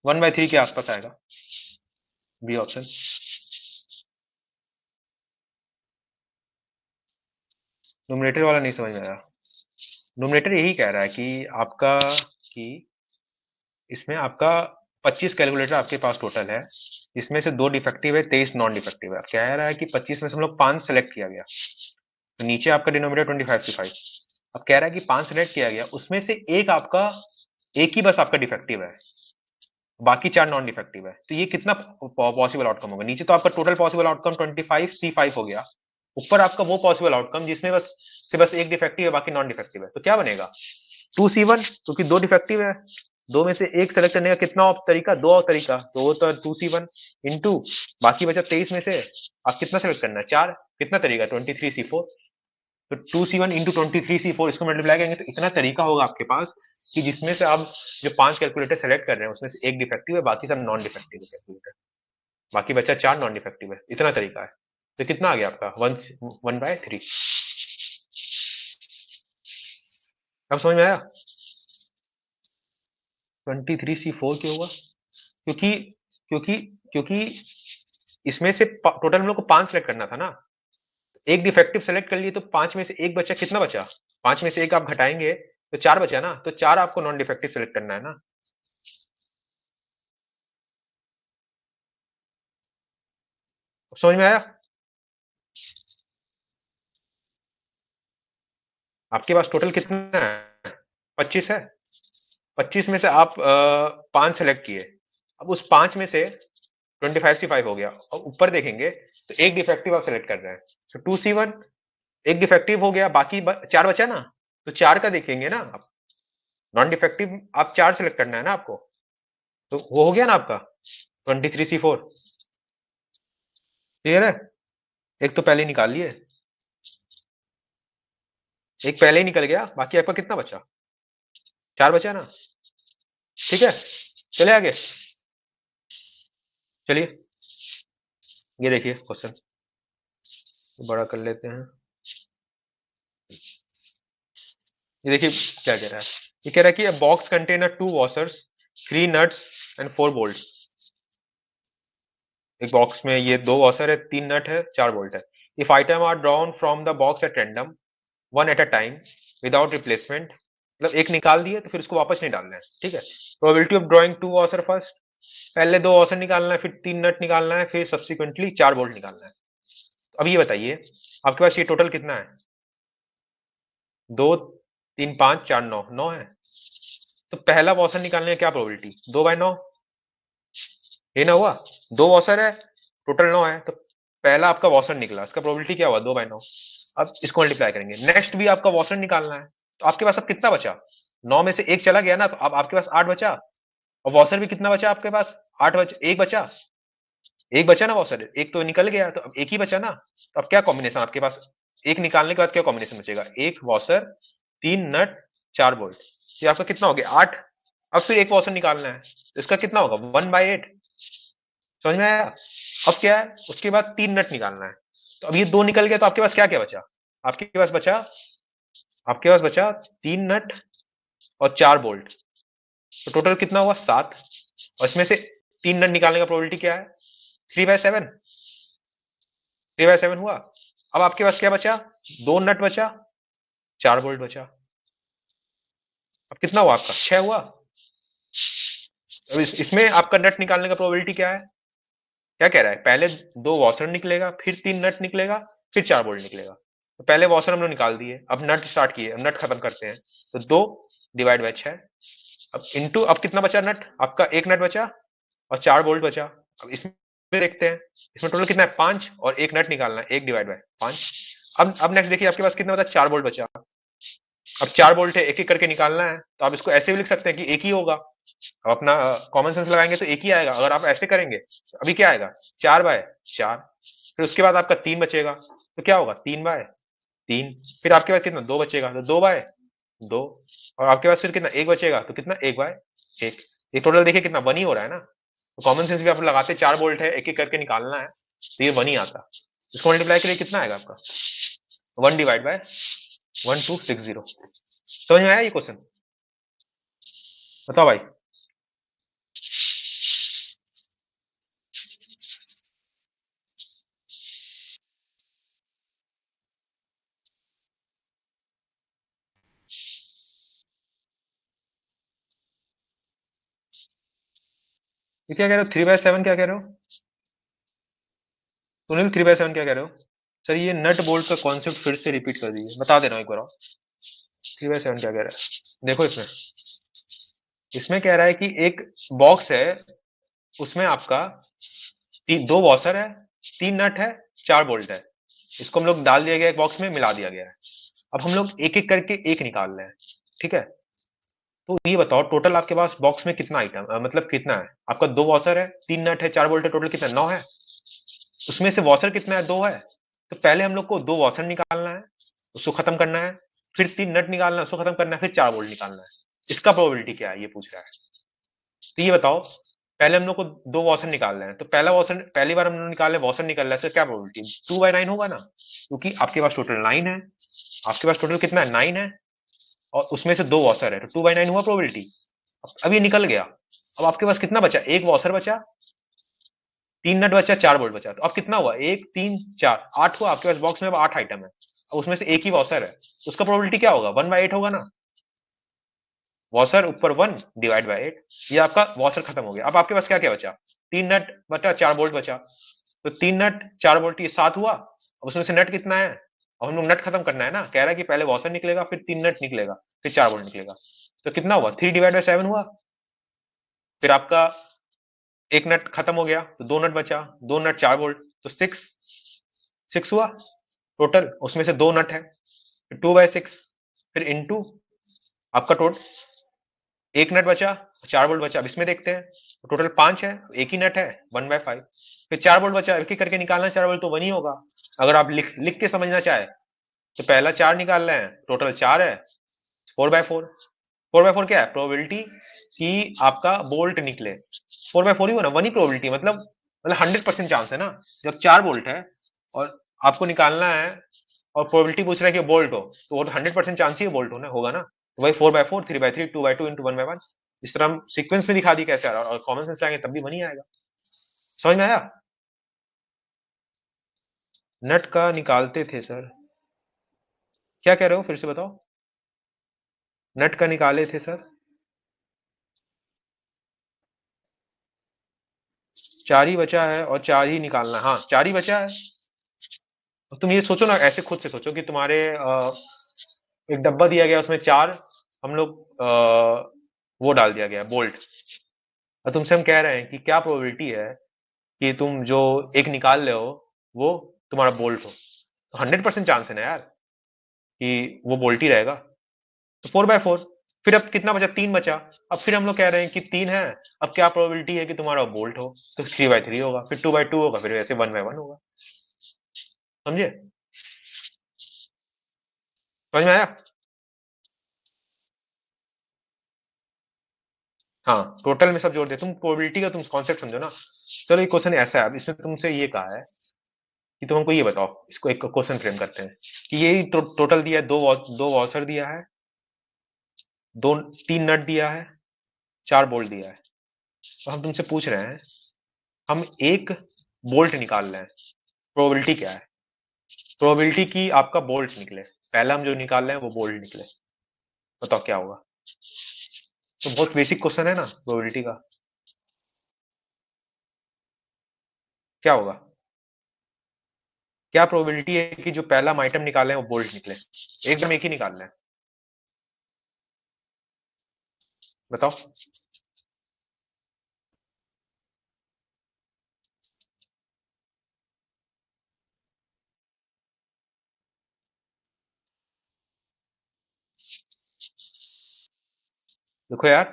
S1: 1/3 के आसपास आएगा, बी ऑप्शन। नोमिनेटर वाला नहीं समझ में आया। नोमिनेटर यही कह रहा है कि आपका, कि इसमें आपका 25 कैलकुलेटर आपके पास टोटल है, इसमें से 2 डिफेक्टिव है, 23 नॉन डिफेक्टिव है। कह रहा है कि 25 में से हम लोग 5 सेलेक्ट किया गया, तो नीचे आपका डिनोमिनेटर 25 से 5। अब कह रहा है कि 5 सेलेक्ट किया गया, उसमें से एक आपका, एक ही बस आपका डिफेक्टिव है, बाकी 4 नॉन डिफेक्टिव है। तो ये कितना पॉसिबल आउटकम होगा? नीचे तो आपका टोटल पॉसिबल आउटकम 25C5 हो गया, ऊपर आपका वो पॉसिबल आउटकम जिसमें बस एक डिफेक्टिव है, बाकी नॉन डिफेक्टिव है। तो क्या बनेगा? 2C1, क्योंकि 2 डिफेक्टिव है, 2 में से एक सेलेक्ट करने का कितना तरीका? 2 और तरीका, तो वो तो 2C1 इंटू बाकी बचा 23 में से आप कितना सेलेक्ट करना है? 4। कितना तरीका? 23C4। तो 2C1 इंटू 23C4, इसको मल्टीप्लाई करेंगे तो इतना तरीका होगा आपके पास कि जिसमें से आप जो 5 कैलकुलेटर सेलेक्ट कर रहे हैं उसमें से एक डिफेक्टिव है, बाकी सब नॉन डिफेक्टिव है कैलकुलेटर, बाकी बचा 4 नॉन डिफेक्टिव है। इतना तरीका है। तो कितना आ गया आपका? 1/3। अब समझ में आया? 23C4 क्यों हुआ? क्योंकि क्योंकि क्योंकि इसमें से टोटल हम लोग को 5 सेलेक्ट करना था ना, एक डिफेक्टिव सेलेक्ट कर लिए तो 5 में से एक बचा। कितना बचा? 5 में से एक आप घटाएंगे तो 4 बचा ना, तो 4 आपको नॉन डिफेक्टिव सेलेक्ट करना है ना। समझ में आया? आपके पास टोटल कितना है? 25 है। 25 में से आप 5 सेलेक्ट किए, अब उस 5 में से 25C5 हो गया, और ऊपर देखेंगे तो एक डिफेक्टिव आप सेलेक्ट कर रहे हैं, तो 2C1 एक डिफेक्टिव हो गया, बाकी 4 बचा ना, तो 4 का देखेंगे ना आप, नॉन डिफेक्टिव आप 4 सेलेक्ट करना है ना आपको, तो वो हो गया ना आपका 23C4। क्लियर है? एक तो पहले ही निकाल लिए, एक पहले ही निकल गया, बाकी आपका कितना बचा? 4 बचा ना। ठीक है, चले आगे। चलिए, ये देखिए क्वेश्चन, बड़ा कर लेते हैं। ये देखिए क्या कह रहा है। ये कह रहा है कि a box contain a 2 washers, 3 nuts and 4 bolts। एक बॉक्स में ये 2 वॉशर है, 3 नट है, 4 बोल्ट है। If item are drawn from the box at random, one at a time, without replacement, मतलब एक निकाल दिए तो फिर उसको वापस नहीं डालना है। ठीक है, probability of drawing 2 washer first, पहले 2 वॉशर निकालना है, फिर 3 नट निकालना है, फिर सब्सिक्वेंटली 4 बोल्ट निकालना है। तो अब ये बताइए आपके पास ये टोटल कितना है? 2 3 5 4 9, 9 है। तो पहला वॉशर निकालने का क्या प्रोबेबिलिटी? 2/9। ये ना हुआ, 2 वॉशर है, टोटल 9 है, तो पहला आपका वॉशर निकला, इसका प्रोबेबिलिटी क्या हुआ? 2/9। अब इसको मल्टीप्लाई करेंगे, नेक्स्ट भी आपका वॉशर निकालना है, तो आपके पास अब कितना बचा? 9 में से एक चला गया ना, तो अब आपके पास 8 बचा, और वॉशर भी कितना बचा आपके पास? 8 बचा, एक बचा, एक बचा ना वॉशर, एक तो निकल गया, तो अब एक ही बचा ना। तो अब क्या कॉम्बिनेशन आपके पास? एक निकालने के बाद क्या कॉम्बिनेशन बचेगा? एक वॉशर, 3 नट, 4 बोल्ट। ये आपका कितना हो गया? 8। अब फिर एक वॉशर निकालना है, तो इसका कितना होगा? 1/8। समझ में आया? अब क्या है, उसके बाद 3 नट निकालना है, तो अब ये 2 निकल गया, तो आपके पास क्या क्या बचा? आपके पास बचा, आपके पास बचा 3 नट और 4 बोल्ट, तो टोटल कितना हुआ? 7। और इसमें से 3 नट निकालने का प्रोबेबिलिटी क्या है? 3/7। 3/7 हुआ। अब आपके पास क्या बचा? 2 नट बचा, 4 बोल्ट बचा। अब कितना हुआ आपका? 6 हुआ। अब इसमें आपका नट निकालने का प्रोबेबिलिटी क्या है? क्या कह रहा है? पहले 2 वॉशर निकलेगा, फिर 3 नट निकलेगा, फिर 4 बोल्ट निकलेगा। तो पहले वॉशर हम लोग निकाल दिए, अब नट स्टार्ट किए, अब नट खत्म करते हैं। तो 2 डिवाइड बाय 6, अब इंटू, अब कितना बचा नट आपका? एक नट बचा और 4 बोल्ट बचा। अब इसमें देखते हैं, इसमें टोटल कितना है? 5, और एक नट निकालना है, 1 डिवाइड बाय 5। अब नेक्स्ट देखिए आपके पास कितना बचा? 4 बोल्ट बचा। अब 4 बोल्ट है, एक एक करके निकालना है, तो आप इसको ऐसे भी लिख सकते हैं कि एक ही होगा। अब अपना कॉमन सेंस लगाएंगे तो एक ही आएगा। अगर आप ऐसे करेंगे तो अभी क्या आएगा? 4/4। फिर उसके बाद आपका 3 बचेगा, तो क्या होगा? 3/3। फिर आपके पास कितना? 2 बचेगा, तो 2/2। और आपके पास फिर कितना? 1 बचेगा, तो कितना? 1/1। ये टोटल देखिए कितना? 1 ही हो रहा है ना। तो कॉमन सेंस भी आप लगाते, 4 बोल्ट है, एक एक करके निकालना है, तो ये 1 ही आता। इसको मल्टीप्लाई करिए, कितना आएगा आपका? 1/1260। समझ में आया ये क्वेश्चन? बताओ भाई। ये क्या कह रहे हो, 3/7 क्या कह रहे हो सुनील, 3/7 क्या कह रहे हो? सर ये नट बोल्ट का कॉन्सेप्ट फिर से रिपीट कर दीजिए, बता देना एक बार और। 3/7 क्या कह रहा है देखो इसमें। इसमें कह रहा है कि एक बॉक्स है, उसमें आपका दो वॉशर है, तीन नट है, चार बोल्ट है। इसको हम लोग डाल दिया गया एक बॉक्स में, मिला दिया गया है। अब हम लोग एक एक करके एक निकाल रहे हैं, ठीक है? तो ये बताओ टोटल आपके पास बॉक्स में कितना आइटम, मतलब कितना है आपका? दो वॉशर है, तीन नट है, चार बोल्ट है, टोटल कितना, नौ है। उसमें से वॉशर कितना है, दो है। तो पहले हम लोग को दो वॉशर निकालना है, उसको खत्म करना है। फिर तीन नट निकालना है, उसको खत्म करना है। फिर चार बोल्ट निकालना है। इसका प्रोबेबिलिटी क्या है ये पूछ रहा है। तो ये बताओ, पहले हम लोग को दो वॉशर निकाल रहे हैं, तो पहला वॉशर पहली बार हम लोग निकाल रहे, वॉशर निकल रहा है, इसका क्या प्रोबेबिलिटी, 2/9 होगा ना, क्योंकि आपके पास टोटल 9 है। आपके पास टोटल कितना है, 9 है, और उसमें से दो वॉशर है, तो 2/9 हुआ प्रोबेबिलिटी। अब ये निकल गया। अब आपके पास कितना बचा, एक वॉशर बचा, तीन नट बचा, चार बोल्ट बचा। तो अब कितना हुआ, एक तीन चार, आठ हुआ। आपके पास बॉक्स में अब आठ आइटम है, अब उसमें से एक ही वॉशर है, तो उसका प्रोबेबिलिटी क्या होगा, 1/8 होगा ना। वॉशर ऊपर 1 डिवाइड बाई 8। ये आपका वॉशर खत्म हो गया। अब आपके पास क्या क्या बचा, तीन नट बचा, चार बोल्ट बचा। तो तीन नट चार बोल्ट, ये सात हुआ। अब उसमें से नट कितना है, अब हम लोग नट खत्म करना है ना, कह रहा है कि पहले वॉशर निकलेगा, फिर तीन नट निकलेगा, फिर चार बोल्ट निकलेगा। तो कितना हुआ, 3/7 हुआ। फिर आपका एक नट खत्म हो गया, तो दो नट बचा, दो नट चार बोल्ट, तो सिक्स, सिक्स हुआ टोटल। उसमें से दो नट है, 2/6। फिर इंटू आपका टोटल एक नट बचा, चार बोल्ट बचा। अब इसमें देखते हैं, तो टोटल पांच है, एक ही नट है, 1/5। फिर चार बोल्ट बचा, एक एक करके निकालना, चार बोल्ट तो वन ही होगा। अगर आप लिख लिख के समझना चाहे, तो पहला चार निकाल रहे हैं, टोटल चार है, 4/4। 4/4 क्या है प्रोबेबिलिटी कि आपका बोल्ट निकले, 4/4 ही हो ना, वन ही प्रोबेबिलिटी, मतलब 100% चांस है ना। जब चार बोल्ट है और आपको निकालना है, और प्रोबेबिलिटी पूछ रहा है कि बोल्ट हो, तो वो तो 100% चांस ही बोल्ट होना होगा ना। तो भाई 4/4, 3/3, 2/2 इंटू 1/1। इस तरह हम सीक्वेंस में दिखा दी कैसे आ रहा है, और कॉमन सेंस लाएंगे तब भी वही आएगा। समझ में आया? नट का निकालते थे सर, क्या कह रहे हो फिर से बताओ। नट का निकाले थे सर, चार ही बचा है और चार ही निकालना है। हाँ चार ही बचा है। तुम ये सोचो ना, ऐसे खुद से सोचो कि तुम्हारे एक डब्बा दिया गया, उसमें चार हम लोग वो डाल दिया गया बोल्ट। और तुमसे हम कह रहे हैं कि क्या प्रोबेबिलिटी है कि तुम जो एक निकाल रहे हो वो तुम्हारा बोल्ट हो। तो 100% चांस है ना यार कि वो बोल्ट ही रहेगा। तो 4/4। फिर अब कितना बचा, तीन बचा। अब फिर हम लोग कह रहे हैं कि तीन है, अब क्या प्रोबेबिलिटी है कि तुम्हारा बोल्ट हो। तो 3/3 होगा, फिर 2/2 होगा, फिर ऐसे 1/1 होगा। समझे? समझ में आया? हाँ टोटल में सब जोड़ दे, तुम प्रोबेबिलिटी का तुम कॉन्सेप्ट समझो ना। चलो ये क्वेश्चन ऐसा है, अब इसमें तुमसे ये कहा है कि तुम हमको ये बताओ, इसको एक क्वेश्चन फ्रेम करते हैं कि यही टोटल दिया है, दो वॉशर दिया है, दो तीन नट दिया है, चार बोल्ट दिया है। तो हम तुमसे पूछ रहे हैं, हम एक बोल्ट निकाल रहे हैं, प्रोबेबिलिटी क्या है? प्रोबेबिलिटी की आपका बोल्ट निकले, पहला हम जो निकाल रहे हैं वो बोल्ट निकले। बताओ क्या होगा। तो बहुत बेसिक क्वेश्चन है ना प्रोबेबिलिटी का। क्या होगा, क्या प्रोबेबिलिटी है कि जो पहला हम आइटम निकाले हैं वो बोल्ट निकले? एकदम एक ही निकाल रहे हैं, बताओ। देखो यार,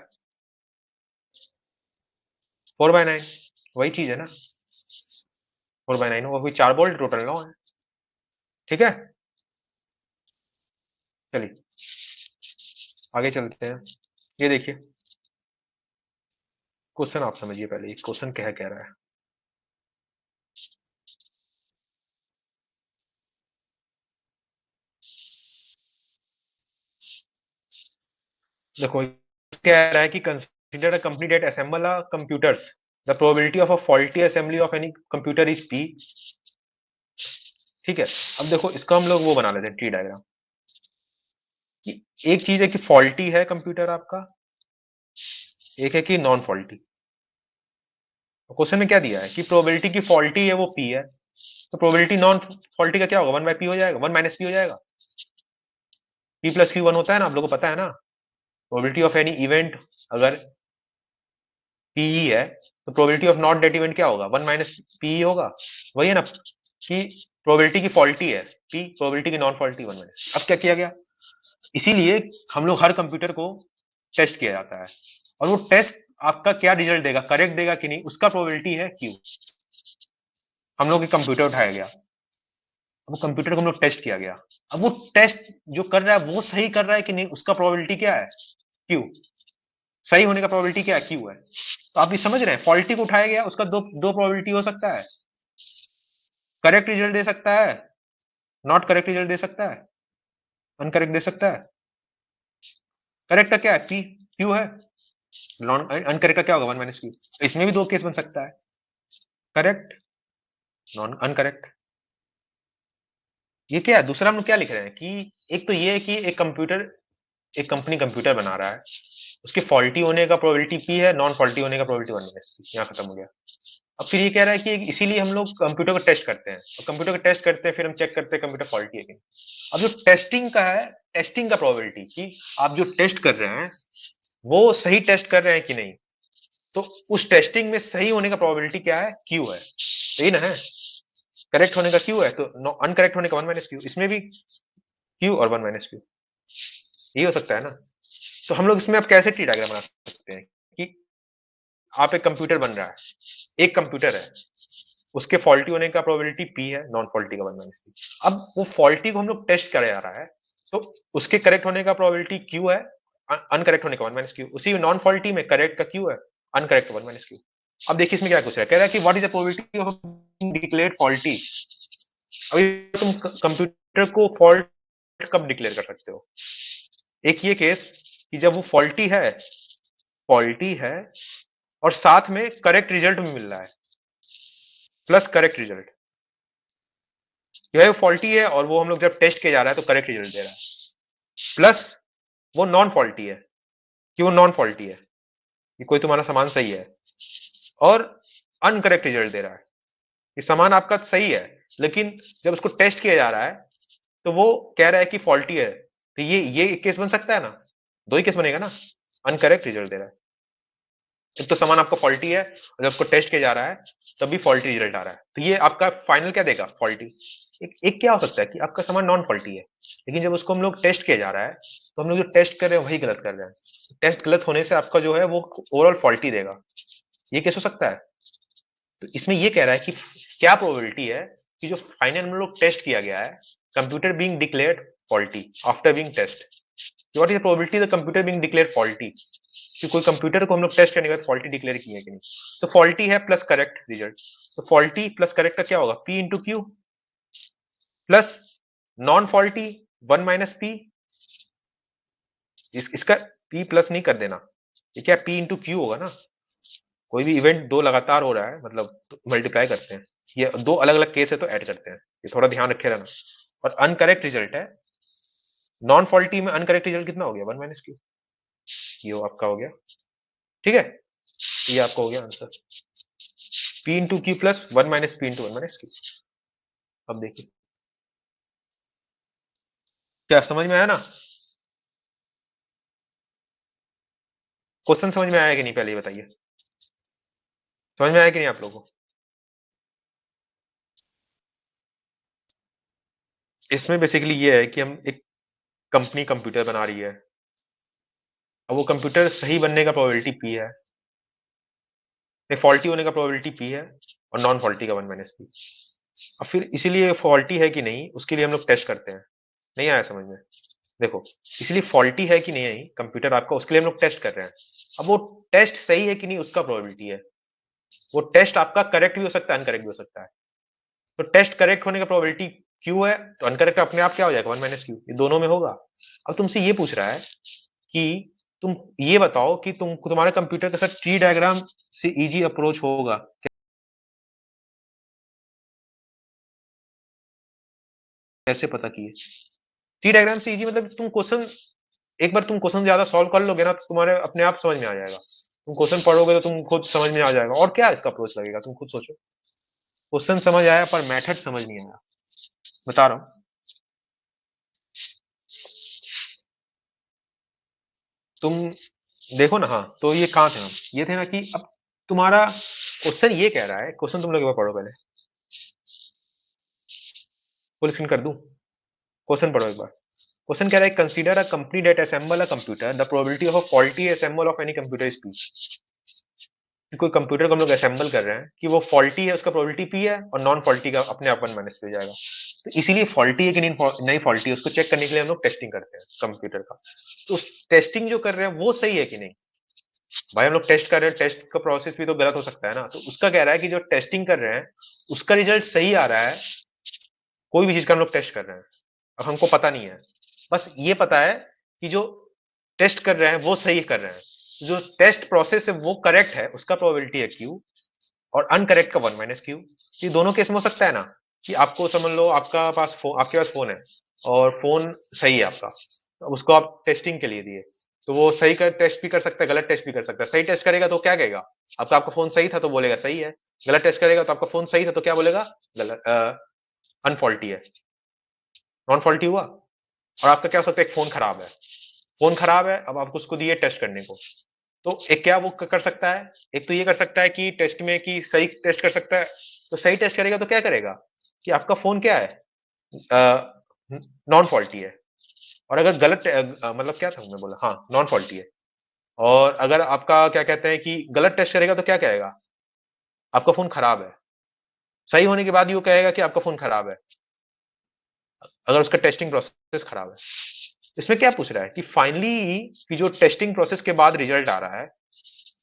S1: 4/9 वही चीज है ना, 4/9 होगा, कोई चार बोल्ट, टोटल 9 है। ठीक है, चलिए आगे चलते हैं। ये देखिए क्वेश्चन, आप समझिए पहले ये क्वेश्चन क्या कह रहा है। देखो कह रहा है कि consider a company that assemble a computers, the probability of a faulty assembly of any computer is P. ठीक है, अब देखो इसका हम लोग वो बना लेते हैं ट्री डायग्राम, कि एक चीज है कि फॉल्टी है कंप्यूटर आपका, एक है कि नॉन फॉल्टी। क्वेश्चन में क्या दिया है कि प्रोबेबिलिटी की फॉल्टी है वो पी है, तो प्रोबेबिलिटी नॉन फॉल्टी का क्या होगा, 1/p हो जाएगा, 1 - p हो जाएगा। p + q 1 होता है ना, आप लोगों को पता है ना। प्रोबेबिलिटी ऑफ एनी इवेंट अगर पीई है तो probability of not that event क्या होगा, 1 - पीई होगा। वही है ना कि प्रोबेबिलिटी की फॉल्टी है पी, प्रोबेबिलिटी की नॉन फॉल्टी 1 - अब क्या किया गया, इसीलिए हम लोग हर कंप्यूटर को टेस्ट किया जाता है, और वो टेस्ट आपका क्या रिजल्ट देगा, करेक्ट देगा कि नहीं, उसका प्रोबेबिलिटी है क्यू। हम लोग एक कंप्यूटर उठाया गया, अब वो कंप्यूटर को हम लोग टेस्ट किया गया, अब वो टेस्ट जो कर रहा है वो सही कर रहा है कि नहीं, उसका प्रोबेबिलिटी क्या है, क्यू। सही होने का प्रोबेबिलिटी क्या है, क्यू है। तो आप ये समझ रहे हैं, फॉल्टी को उठाया गया, उसका दो दो प्रोबेबिलिटी हो सकता है, करेक्ट रिजल्ट दे सकता है, नॉट करेक्ट रिजल्ट दे सकता है, अनकरेक्ट दे सकता है। करेक्ट का क्या है, पी, क्यू है। नॉन अनकरेक्ट का क्या होगा, 1 - क्यू। इसमें भी दो केस बन सकता है, करेक्ट, नॉन अनकरेक्ट। ये क्या है, दूसरा हम लोग क्या लिख रहे हैं कि एक तो ये है कि एक कंप्यूटर, एक कंपनी कंप्यूटर बना रहा है, उसके फॉल्टी होने का प्रोबेबिलिटी पी है, नॉन फॉल्टी होने का प्रोबेबिलिटी 1 - यहाँ खत्म हो गया। अब फिर ये कह रहा है कि इसीलिए हम लोग कंप्यूटर को टेस्ट करते हैं, और कंप्यूटर को टेस्ट करते हैं, फिर हम चेक करते हैं कंप्यूटर फॉल्टी है कि नहीं। अब जो टेस्टिंग का है, टेस्टिंग का प्रोबेबिलिटी कि आप जो टेस्ट कर रहे हैं वो सही टेस्ट कर रहे हैं कि नहीं, तो उस टेस्टिंग में सही होने का प्रोबेबिलिटी क्या है, क्यू है, सही ना है। करेक्ट होने का क्यू है, तो अनकरेक्ट होने का 1 - क्यू, इसमें भी क्यू और 1 - क्यू, ये हो सकता है ना। तो हम लोग इसमें अब कैसे ट्री डायग्राम बना सकते हैं कि आप एक कंप्यूटर बन रहा है, एक कंप्यूटर है, उसके फॉल्टी होने का प्रोबेबिलिटी पी है, नॉन फॉल्टी का 1 - क्यू। अब वो फॉल्टी को हम लोग टेस्ट करे जा रहा है, तो उसके करेक्ट होने का प्रोबेबिलिटी क्यू है, अनकरेक्ट होने का 1 - क्यू। उसी नॉन फॉल्टी में करेक्ट का क्यू है, अनकरेक्ट 1 - क्यू। अब देखिए इसमें क्या क्वेश्चन है, कह रहा है कि what is the probability of declared faulty. अभी तुम कंप्यूटर को फॉल्ट कब डिक्लेयर कर सकते हो, एक ये केस कि जब वो फॉल्टी है, फॉल्टी है और साथ में करेक्ट रिजल्ट भी मिल रहा है, प्लस करेक्ट रिजल्ट, यह फॉल्टी है और वो हम लोग जब टेस्ट किया जा रहा है तो करेक्ट रिजल्ट दे रहा है, प्लस वो नॉन फॉल्टी है कि वो नॉन फॉल्टी है कि कोई तुम्हारा सामान सही है, और अनकरेक्ट रिजल्ट दे रहा है कि सामान आपका सही है, लेकिन जब उसको टेस्ट किया जा रहा है तो वो कह रहा है कि फॉल्टी है। तो ये एक केस बन सकता है ना, दो ही केस बनेगा ना, अनकरेक्ट रिजल्ट दे रहा है, एक तो सामान आपका फॉल्टी है और जब उसको टेस्ट किया जा रहा है तब भी फॉल्टी रिजल्ट आ रहा है, तो ये आपका फाइनल क्या देगा, फॉल्टी। एक क्या हो सकता है कि आपका सामान नॉन फॉल्टी है, लेकिन जब उसको हम लोग टेस्ट किया जा रहा है तो हम लोग जो टेस्ट कर रहे हैं वही गलत कर रहे हैं, टेस्ट गलत होने से आपका जो है वो ओवरऑल फॉल्टी देगा, ये कैसे हो सकता है। तो इसमें ये कह रहा है कि क्या प्रोबेबिलिटी है कि जो फाइनल हम लोग टेस्ट किया गया है, computer being declared faulty after being test, what is the probability the computer being declared faulty, कि कोई कंप्यूटर को हम लोग टेस्ट करने के बाद फॉल्टी डिक्लेयर किया कि नहीं। तो फॉल्टी है प्लस करेक्ट रिजल्ट, तो फॉल्टी प्लस करेक्ट का क्या होगा, P into Q, plus non faulty 1 - P, इसका पी प्लस नहीं कर देना, ये क्या पी इंटू क्यू होगा ना, कोई भी इवेंट दो लगातार हो रहा है मतलब तो मल्टीप्लाई करते हैं, ये दो अलग अलग केस है तो ऐड करते हैं, ये थोड़ा ध्यान रखे रहना। और अनकरेक्ट रिजल्ट है, नॉन फॉल्टी में अनकरेक्ट रिजल्ट कितना हो गया, 1 - क्यू, ये आपका हो गया, ठीक है, ये आपका हो गया answer, P into Q plus 1 - P into 1 - Q. अब देखिए क्या समझ में आया ना, क्वेश्चन समझ में आया कि नहीं, पहले ये बताइए, समझ में आया कि नहीं आप लोगों को। इसमें बेसिकली ये है कि हम एक कंपनी कंप्यूटर बना रही है, अब वो कंप्यूटर सही बनने का प्रोबेबिलिटी पी है, फॉल्टी होने का प्रोबेबिलिटी पी है, और नॉन फॉल्टी का 1 - पी। अब फिर इसीलिए फॉल्टी है कि नहीं उसके लिए हम लोग टेस्ट करते हैं, नहीं आया समझ में, देखो इसलिए फॉल्टी है कि नहीं कंप्यूटर आपका, उसके लिए हम लोग टेस्ट कर रहे हैं। अब वो टेस्ट सही है कि नहीं उसका प्रोबेबिलिटी है, वो टेस्ट आपका करेक्ट भी हो सकता है, अनकरेक्ट भी हो सकता है। तो टेस्ट करेक्ट होने का प्रोबेबिलिटी क्यू है, तो अनकरेक्ट अपने आप क्या हो जाएगा, 1 - क्यू, ये दोनों में होगा। अब तुमसे ये पूछ रहा है कि तुम ये बताओ कि तुम्हारे कंप्यूटर के साथ ट्री डायग्राम से इजी अप्रोच होगा, कैसे पता किए। ट्री डायग्राम से इजी मतलब तुम क्वेश्चन, एक बार तुम क्वेश्चन ज्यादा सॉल्व कर लोगे ना तो तुम्हारे अपने आप समझ में आ जाएगा तुम क्वेश्चन पढ़ोगे तो तुम खुद समझ में आ जाएगा, और क्या इसका अप्रोच लगेगा, तुम खुद सोचो। क्वेश्चन समझ आया पर मेथड समझ नहीं आया, बता रहा हूं। तुम देखो ना, हाँ तो ये कहाँ थे हम, ये थे ना कि अब तुम्हारा क्वेश्चन ये कह रहा है, क्वेश्चन तुम लोग एक बार पढ़ो पहले, फुल स्क्रीन कर दूं, क्वेश्चन पढ़ो एक बार। क्वेश्चन कह रहा है consider a company that assemble a computer, the probability of a faulty assemble of any computer is P. कोई कंप्यूटर को हम लोग असेंबल कर रहे हैं कि वो फॉल्टी है, उसका प्रोबेबिलिटी पी है, और नॉन फॉल्टी का अपने आप 1 - पे जाएगा। तो इसीलिए फॉल्टी है कि नहीं फॉल्टी है, उसको चेक करने के लिए हम लोग टेस्टिंग करते हैं कंप्यूटर का। तो उस टेस्टिंग जो कर रहे हैं वो सही है कि नहीं, भाई हम लोग टेस्ट कर रहे हैं, टेस्ट का प्रोसेस भी तो गलत हो सकता है ना। तो उसका कह रहा है कि जो टेस्टिंग कर रहे हैं उसका रिजल्ट सही आ रहा है, कोई भी चीज का हम लोग टेस्ट कर रहे हैं, अब हमको पता नहीं है, बस ये पता है कि जो टेस्ट कर रहे हैं वो सही कर रहे हैं, जो टेस्ट प्रोसेस है वो करेक्ट है, उसका प्रोबेबिलिटी है क्यू, और अनकरेक्ट का 1 - क्यू। ये दोनों केस में हो सकता है ना, कि आपको समझ लो आपके पास फोन है, और फोन सही है आपका, अब उसको आप टेस्टिंग के लिए दिए, तो वो सही का टेस्ट भी कर सकता है, गलत टेस्ट भी कर सकता है। सही टेस्ट करेगा तो क्या कहेगा, अब तो आपका फोन सही था तो बोलेगा सही है, गलत टेस्ट करेगा तो आपका फोन सही था तो क्या बोलेगा, गलत, अनफॉल्टी है, नॉन फॉल्टी हुआ। और आपका क्या हो सकता है, एक फोन खराब है, फोन खराब है, अब आपको उसको दिए टेस्ट करने को, तो एक क्या वो कर सकता है, एक तो ये कर सकता है कि टेस्ट में कि सही टेस्ट कर सकता है, तो सही टेस्ट करेगा तो क्या करेगा कि आपका फोन क्या है, नॉन फॉल्टी है। और अगर मतलब क्या था मैं बोला, हाँ नॉन फॉल्टी है। और अगर आपका क्या कहते हैं कि गलत टेस्ट करेगा तो क्या कहेगा, आपका फोन खराब है, सही होने के बाद भी वो कहेगा कि आपका फोन खराब है, अगर उसका टेस्टिंग प्रोसेस खराब है। इसमें क्या पूछ रहा है कि फाइनली कि जो टेस्टिंग प्रोसेस के बाद रिजल्ट आ रहा है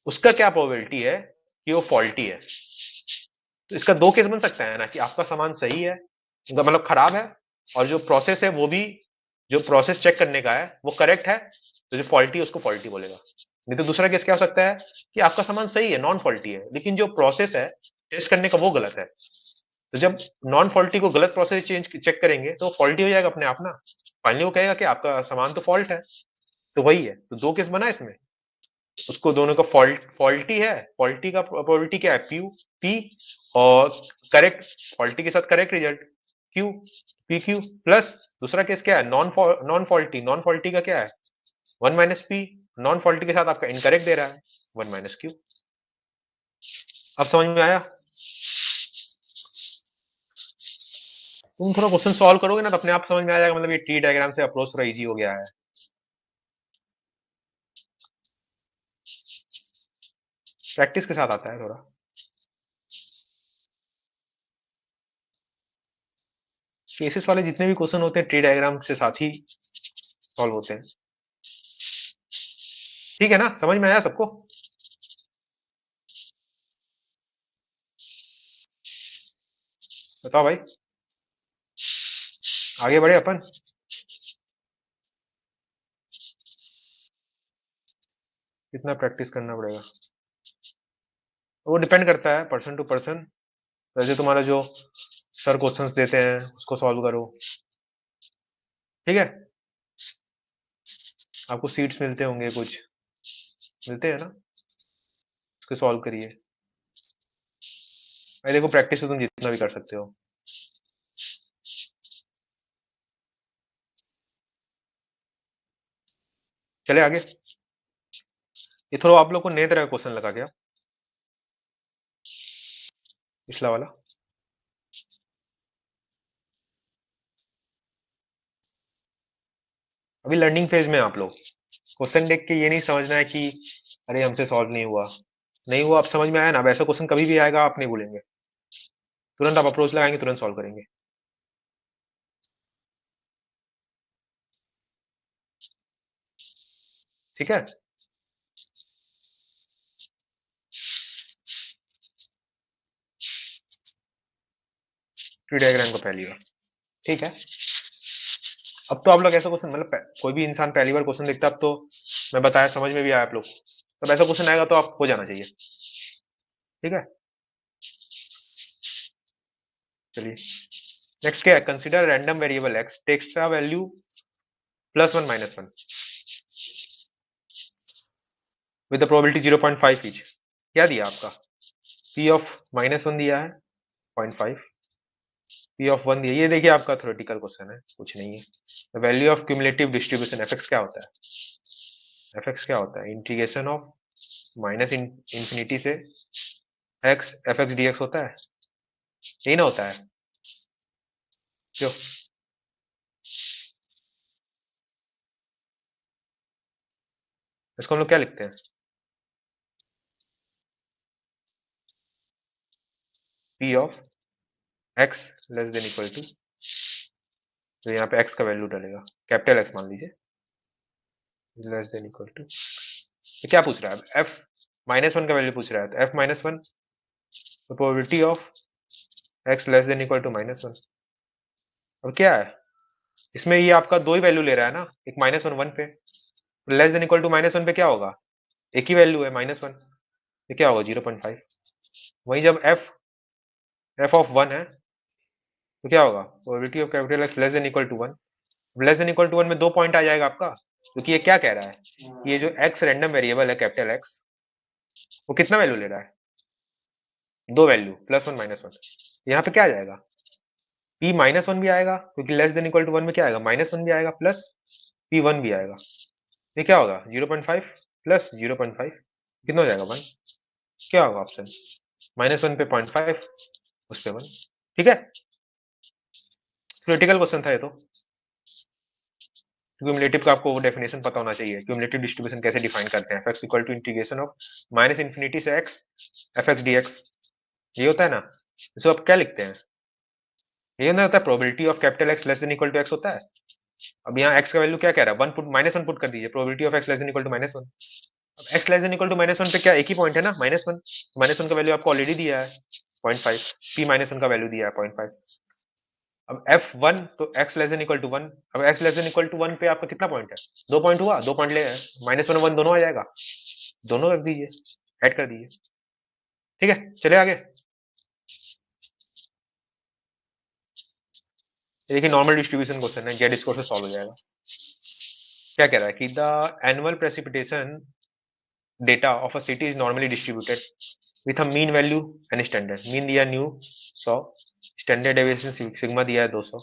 S1: उसका क्या प्रोबेबिलिटी है कि वो फॉल्टी है। तो इसका दो केस बन सकता है ना, कि आपका सामान सही है, मतलब खराब है, और जो प्रोसेस है वो भी, जो प्रोसेस चेक करने का है वो करेक्ट है, तो जो फॉल्टी है उसको फॉल्टी बोलेगा। नहीं तो दूसरा केस क्या हो सकता है कि आपका सामान सही है, नॉन फॉल्टी है, लेकिन जो प्रोसेस है टेस्ट करने का वो गलत है। तो जब नॉन फॉल्टी को गलत प्रोसेस चेंज चेक करेंगे तो फॉल्टी हो जाएगा अपने आप ना, फाइनली वो कहेगा कि आपका सामान तो फॉल्ट है। तो वही है, तो दो केस बना इसमें, उसको दोनों का फॉल्टी है, फॉल्टी का प्रोबेबिलिटी क्या है, पी, और करेक्ट, फॉल्टी के साथ correct result Q, P Q, plus दूसरा केस क्या है, नॉन फॉल्टी का क्या है 1 - पी, नॉन फॉल्टी के साथ आपका इनकरेक्ट दे रहा है 1 - क्यू। अब समझ में आया। तुम थोड़ा क्वेश्चन सॉल्व करोगे ना तो अपने आप समझ में आ जाएगा, मतलब ये टी डायग्राम से अप्रोच थोड़ा इजी हो गया है। प्रैक्टिस के साथ आता है थोड़ा। केसेस वाले जितने भी क्वेश्चन होते हैं ट्री डायग्राम के साथ ही सॉल्व होते हैं। ठीक है ना, समझ में आया सबको। बताओ भाई, आगे बढ़े अपन। कितना प्रैक्टिस करना पड़ेगा वो डिपेंड करता है पर्सन टू पर्सन। वैसे तुम्हारा जो सर क्वेश्चंस देते हैं उसको सॉल्व करो, ठीक है। आपको सीट्स मिलते होंगे कुछ, मिलते हैं ना, उसके सॉल्व करिए। भाई देखो प्रैक्टिस तो तुम जितना भी कर सकते हो। चले आगे। ये थोड़ा आप लोग को नए तरह का क्वेश्चन लगा गया, पिछला वाला। अभी लर्निंग फेज में हैं आप लोग। क्वेश्चन देख के ये नहीं समझना है कि अरे हमसे सॉल्व नहीं हुआ, नहीं हुआ, अब समझ में आया ना। अब ऐसा क्वेश्चन कभी भी आएगा आप नहीं भूलेंगे, तुरंत आप अप्रोच लगाएंगे, तुरंत सॉल्व करेंगे। ठीक है। ट्री डायग्राम को पहली बार, ठीक है। अब तो आप लोग ऐसा क्वेश्चन, मतलब कोई भी इंसान पहली बार क्वेश्चन देखता है, अब तो मैं बताया समझ में भी आया आप लोग, तब ऐसा क्वेश्चन आएगा तो आप हो जाना चाहिए। ठीक है, चलिए। नेक्स्ट क्या है, consider random variable X takes का value +1 - 1। With the probability 0.5 each. क्या दिया आपका? पी ऑफ -1 दिया है 0.5, पी ऑफ 1 दिया। ये देखिए आपका थ्योरेटिकल क्वेश्चन है, कुछ नहीं है। Value of cumulative distribution F X क्या होता है? एफ एक्स क्या होता है? इंटीग्रेशन ऑफ माइनस इंफिनिटी से X F X D X होता है, यही ना होता है? क्यों? इसको हम लोग क्या लिखते हैं? P of X less than equal to, तो यहाँ पे एक्स का वैल्यू डालेगा, कैपिटल एक्स मान लीजिए, लेस देन इक्वल टू। तो क्या पूछ रहा है? एफ -1 का वैल्यू पूछ रहा है, तो एफ -1, तो probability of X less than equal to -1। अब क्या है इसमें, ये आपका दो ही वैल्यू ले रहा है ना, एक -1 1 पे, लेस देन इक्वल टू -1 पे क्या होगा? एक ही वैल्यू है -1, तो क्या होगा? 0.5। वहीं जब एफ ऑफ 1 है तो क्या होगा? Probability of capital X less than equal to 1। Less than equal to 1 में 2 पॉइंट आ जाएगा आपका, क्योंकि ये क्या कह रहा है कि ये जो एक्स रैंडम वेरिएबल है कैपिटल एक्स, वो कितना वैल्यू ले रहा है? दो वैल्यू, +1 -1। यहाँ पे क्या आ जाएगा? पी -1 भी आएगा, क्योंकि लेस देन इक्वल टू 1 में क्या आएगा? -1 भी आएगा, प्लस P1 भी आएगा। ये क्या होगा? 0.5 प्लस 0.5 कितना हो जाएगा? 1। क्या होगा ऑप्शन? -1 पे 0.5, उस पे 1। ठीक है, थ्योरेटिकल क्वेश्चन था ये तो। क्यूमुलेटिव का आपको वो डेफिनेशन पता होना चाहिए, क्यूमुलेटिव डिस्ट्रीब्यूशन कैसे डिफाइन करते हैं। F X equal to integration of minus infinity से X F X D X, ये होता है ना। इसको आप क्या लिखते हैं? ये ना होता है probability of capital X less than equal to X होता है। अब यहाँ एक्स का वैल्यू क्या कह रहा है? 1 पुट, -1 पुट कर दीजिए, probability of X less than equal to -1। अब X less than equal to -1 पे क्या एक ही पॉइंट है ना, -1। -1 का वैल्यू आपको ऑलरेडी दिया है 0.5, पी -1 का वैल्यू दिया है 0.5। अब f1 तो x less than equal to 1। अब x less than equal to 1 पे आपका कितना पॉइंट है? 2 पॉइंट हुआ, 2 पॉइंट ले -1 1 दोनों आ जाएगा, दोनों रख दीजिए, ऐड कर दीजिए। ठीक है, चले आगे। ये देखिए नॉर्मल डिस्ट्रीब्यूशन क्वेश्चन है, जेड स्कोर से सॉल्व हो जाएगा। क्या कह रहा है कि the annual precipitation data of a city is normally distributed with a mean value and standard. Mean दिया न्यू 100, स्टैंडर्ड डेविएशन सिग्मा दिया है 200।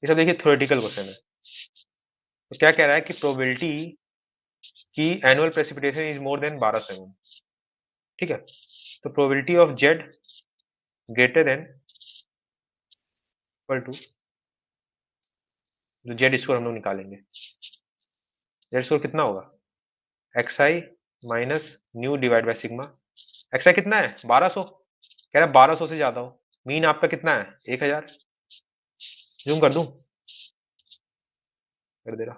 S1: ये सब देखिए थ्योरेटिकल क्वेश्चन है। तो क्या कह रहा है कि प्रोबेबिलिटी की annual precipitation is more than 1200 mm। ठीक है, तो probability of Z greater than equal to, जो जेड स्कोर हम लोग निकालेंगे, जेड स्कोर कितना होगा? X I minus mu divide by sigma. X I कितना है? 1200, कह रहा है 1200 से ज्यादा हो। मीन आपका कितना है? 1000। जूम कर दूं? कर दे रहा।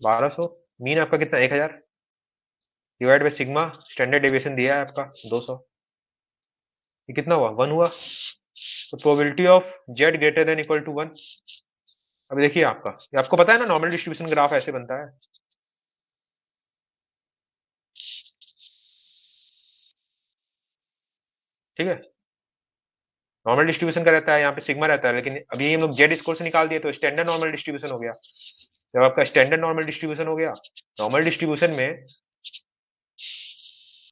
S1: 1200, मीन आपका कितना? 1000 divide by sigma, standard deviation दिया है आपका 200, ये कितना हुआ? 1 हुआ। तो probability of Z greater than equal to 1। अब देखिए आपका, ये आपको पता है ना नॉर्मल डिस्ट्रीब्यूशन ग्राफ ऐसे बनता है। ठीक है, नॉर्मल डिस्ट्रीब्यूशन का रहता है, यहाँ पे सिग्मा रहता है, लेकिन अभी हम लोग जेड स्कोर से निकाल दिए तो स्टैंडर्ड नॉर्मल डिस्ट्रीब्यूशन हो गया। जब आपका स्टैंडर्ड नॉर्मल डिस्ट्रीब्यूशन हो गया, नॉर्मल डिस्ट्रीब्यूशन में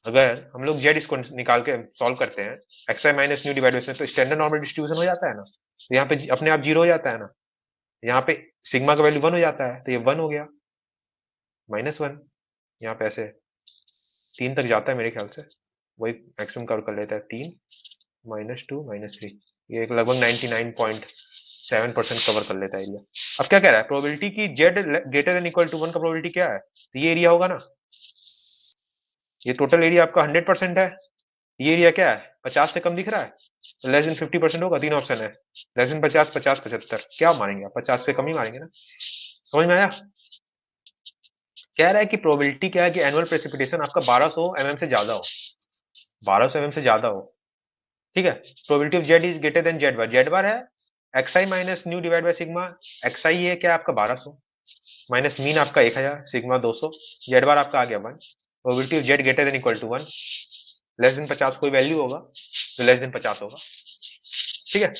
S1: अगर हम लोग जेड स्कोर निकाल के सॉल्व करते हैं x I minus mu divide bye, तो स्टैंडर्ड नॉर्मल डिस्ट्रीब्यूशन हो जाता है ना, तो यहाँ पे अपने आप जीरो हो जाता है ना, यहाँ पे सिग्मा का वैल्यू 1 हो जाता है, तो ये 1 हो गया, -1। यहाँ पे ऐसे 3 तक जाता है मेरे ख्याल से, वही मैक्सिमम कवर कर लेता है। 3 -2 -3, ये एक लगभग 99.7% कवर कर लेता है एरिया। अब क्या कह रहा है? प्रोबेबिलिटी की Z greater than equal to 1 का प्रोबेबिलिटी क्या है? तो ये एरिया होगा ना, ये टोटल एरिया आपका 100% है, ये एरिया क्या है? 50 से कम दिख रहा है, तो लेस देन 50% होगा। 3 ऑप्शन है, लेस देन 50, 50, 75। क्या मारेंगे आप? 50 से कम ही मारेंगे ना। समझ में आया? कह रहा है कि प्रोबेबिलिटी क्या है कि एनुअल प्रेसिपिटेशन आपका 1200 mm से ज्यादा हो, 1200 mm से ज्यादा हो। ठीक है, probability of Z is greater than Z bar, Z bar है X I minus mu divide by sigma. X I है क्या आपका? 1200 माइनस मीन आपका 1000, सिग्मा 200, जेड बार आपका आ गया 1। Probability of Z greater than equal to 1, less than 50 कोई value होगा तो लेस देन 50 होगा। ठीक है,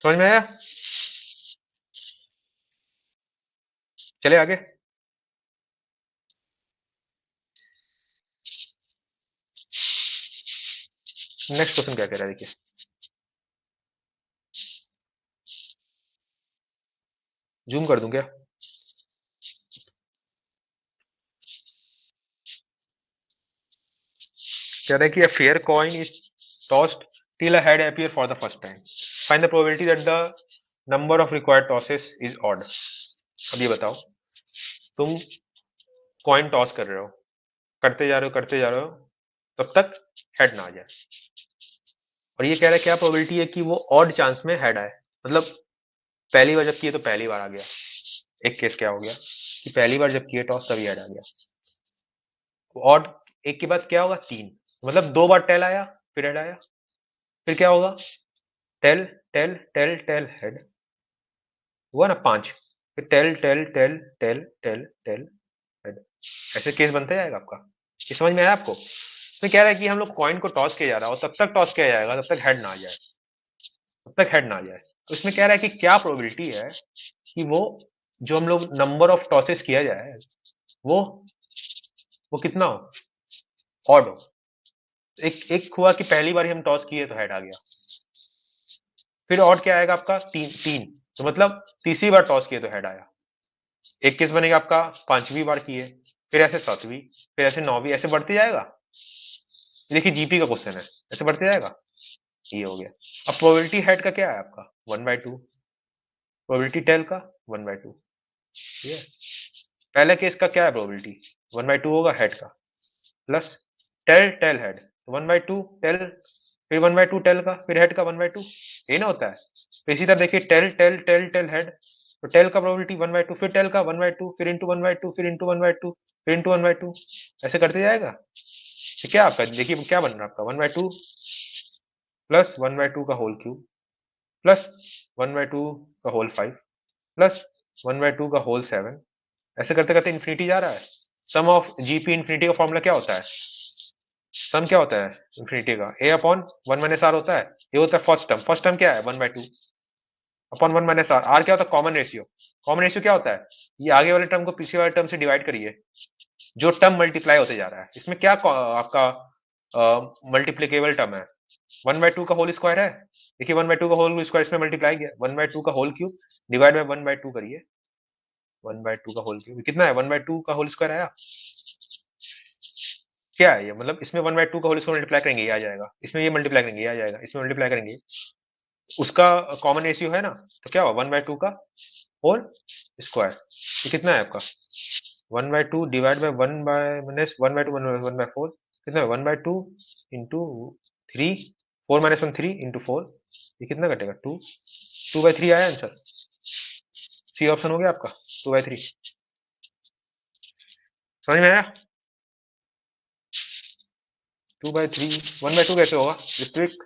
S1: समझ में आया? चले आगे। नेक्स्ट क्वेश्चन क्या कह रहा है देखिए। जूम कर दूं क्या? कह रहा है कि a fair coin is tossed till a head appear for the first time. Find the probability that the number of required tosses is odd. अब ये बताओ, तुम कॉइन टॉस कर रहे हो, करते जा रहे हो, तब तक हेड ना आ जाए, और ये कह रहा है क्या प्रोबेबिलिटी है कि वो ऑड चांस में हेड आए। मतलब पहली बार जब किए तो पहली बार आ गया। एक केस क्या हो गया कि पहली बार जब किए टॉस तभी हेड आ गया। ऑड एक के बाद क्या होगा? तीन, मतलब दो बार टेल आया फिर हेड आया, फिर क्या होगा? Tail tail tail tail head हुआ ना पांच, फिर tail tail tail tail tail tail head. ऐसे केस बनता जाएगा आपका। ये समझ में आया आपको? इसमें कह रहा है कि हम लोग कॉइन को टॉस किया जा रहा हो, तब तक टॉस किया जाएगा तब तक हेड ना आ जाए, तब तक हेड ना आ जाए। तो इसमें कह रहा है कि क्या प्रोबेबिलिटी है कि वो जो हम लोग नंबर ऑफ टॉसेस किया जाए वो वो कितना हो? ऑड हो। एक एक हुआ कि पहली बार ही हम टॉस किए तो हेड आ गया, फिर ऑड क्या आएगा आपका? तीन तीन, तो मतलब तीसरी बार टॉस किए तो हेड आया। एक केस बनेगा आपका पांचवी बार किए, फिर ऐसे सातवीं, फिर ऐसे नौवीं, ऐसे बढ़ते जाएगा। देखिए जीपी का क्वेश्चन है, ऐसे बढ़ते जाएगा। ये हो गया। अब प्रोबेबिलिटी हेड का क्या है आपका? 1/2। प्रोबेबिलिटी टेल का 1/2। ठीक है। पहले केस का क्या है प्रोबेबिलिटी? 1/2 होगा हेड का, plus tail tail head, 1/2 tail, फिर 1/2 टेल का, फिर हेड का 1/2। ये ना होता है। तो इसी तरह देखिए tail tail tail tail head, तो टेल का प्रोबेबिलिटी 1/2, फिर टेल का 1/2, फिर इंटू 1/2, फिर इंटू 1/2, फिर इंटू 1/2, ऐसे करते जाएगा। तो क्या आपका देखिए क्या बन रहा है आपका? 1/2 प्लस 1/2 का होल क्यूब, प्लस 1/2 का होल 5, प्लस 1/2 का होल 7, ऐसे करते करते इन्फिनिटी जा रहा है। सम ऑफ जीपी इन्फिनिटी का फॉर्मूला क्या होता है? सम क्या होता है इन्फिनिटी का? ए अपॉन वन माइनस आर होता है। ये होता है फर्स्ट टर्म। फर्स्ट टर्म क्या है? 1/2 upon one minus R. R क्या होता है? Common ratio. कॉमन रेशियो क्या होता है? ये आगे वाले टर्म को पिछले वाले टर्म से डिवाइड करिए, जो टर्म मल्टीप्लाई होते जा रहा है। इसमें क्या आपका मल्टीप्लीकेबल टर्म है? 1/2 का होल स्क्वायर है। देखिए 1/2 का होल स्क्वायर इसमें मल्टीप्लाई किया, 1/2 का होल क्यूब डिवाइड बाय 1/2 करिए। 1/2 का होल क्यूब कितना है? 1/2 का होल स्क्वायर आया। क्या है ये? मतलब इसमें 1/2 का होल स्क्वायर मल्टीप्लाई करेंगे ये आ जाएगा, इसमें ये मल्टीप्लाई करेंगे ये आ जाएगा, इसमें मल्टीप्लाई करेंगे उसका कॉमन रेशियो है ना, तो क्या होगा? 1/2 का होल स्क्वायर। ये कितना है आपका? 1/2 डिवाइड बाय 1/, 1/2 1/4 कितना है? 1/2 इंटू 3, 4 - 1 3 इंटू 4, ये कितना कटेगा? 2। 2/3 आया आंसर। सी ऑप्शन हो गया आपका 2/3। समझ में आया? 2/3 1/2 कैसे होगा ऋत्विक?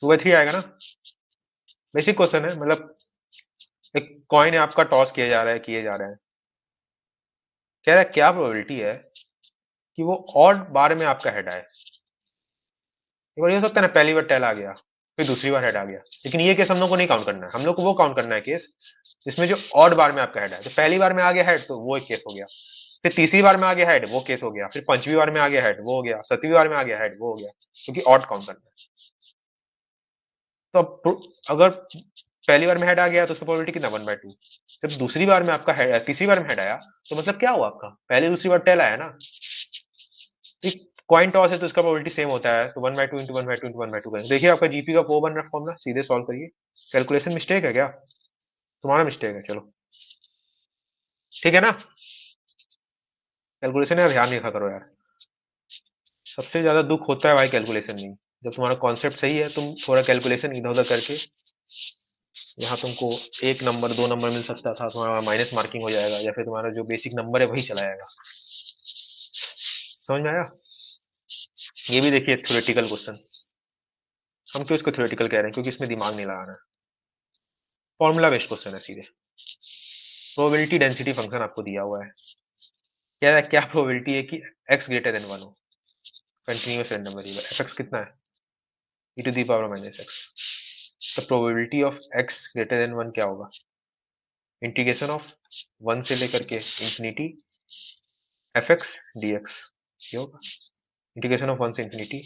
S1: 2/3 आएगा ना। बेसिक क्वेश्चन है, मतलब एक कॉइन है आपका, टॉस किया जा रहा है, किए जा रहे हैं। कह रहा है क्या प्रोबेबिलिटी है कि वो ऑड बार में आपका हेड आए। एक बार ये हो सकता है ना पहली बार टेल आ गया, फिर दूसरी बार हेड आ गया, लेकिन ये केस हम लोग को नहीं काउंट करना है। हम लोग को वो काउंट करना है केस जिसमें जो ऑड बार में आपका हेड आए। तो पहली बार में आ गया हेड तो वो एक केस हो गया, फिर तीसरी बार में आ गया हेड वो केस हो गया, फिर पांचवी बार में आ गया हेड वो हो गया, सातवीं बार में आ गया हेड वो हो गया, क्योंकि ऑड काउंट करना है। तो अब अगर पहली बार में हेड आ गया तो उसका प्रोबेबिलिटी कितना? 1/2। जब दूसरी बार में आपका हेड, तीसरी बार में हेड आया, तो मतलब क्या हुआ आपका? पहली दूसरी बार टेल आया ना। कॉइन टॉस है तो इसका प्रोबेबिलिटी सेम होता है, तो 1/2 इंटू 1/2 इंटू 1/2 करेंगे। देखिए आपका जीपी का वो बन रहा है फॉर्मूला, सीधे सॉल्व करिए। कैलकुलेशन मिस्टेक है क्या? तुम्हारा मिस्टेक है, चलो ठीक है ना। कैलकुलेशन यार ध्यान रखा करो यार, सबसे ज्यादा दुख होता है भाई कैलकुलेशन नहीं। जब तुम्हारा कॉन्सेप्ट सही है, तुम थोड़ा कैलकुलेशन इधर उधर करके, यहाँ तुमको एक नंबर दो नंबर मिल सकता था, तुम्हारा माइनस मार्किंग हो जाएगा, या फिर तुम्हारा जो बेसिक नंबर है वही चला जाएगा। समझ में आया? ये भी देखिए थ्योरेटिकल क्वेश्चन। हम क्यों इसको थ्योरेटिकल कह रहे हैं? क्योंकि इसमें दिमाग नहीं लगाना है, फॉर्मूला बेस्ड क्वेश्चन है सीधे। प्रोबेबिलिटी डेंसिटी फंक्शन आपको दिया हुआ है, क्या प्रोबेबिलिटी है कि x ग्रेटर देन 1 हो, continuous random variable F X कितना है, e to the power minus X. तो probability of x greater than 1 क्या होगा, इंटीग्रेशन ऑफ 1 से लेकर के infinity F X D X, ये होगा इंटीग्रेशन ऑफ 1 से इंफिनिटी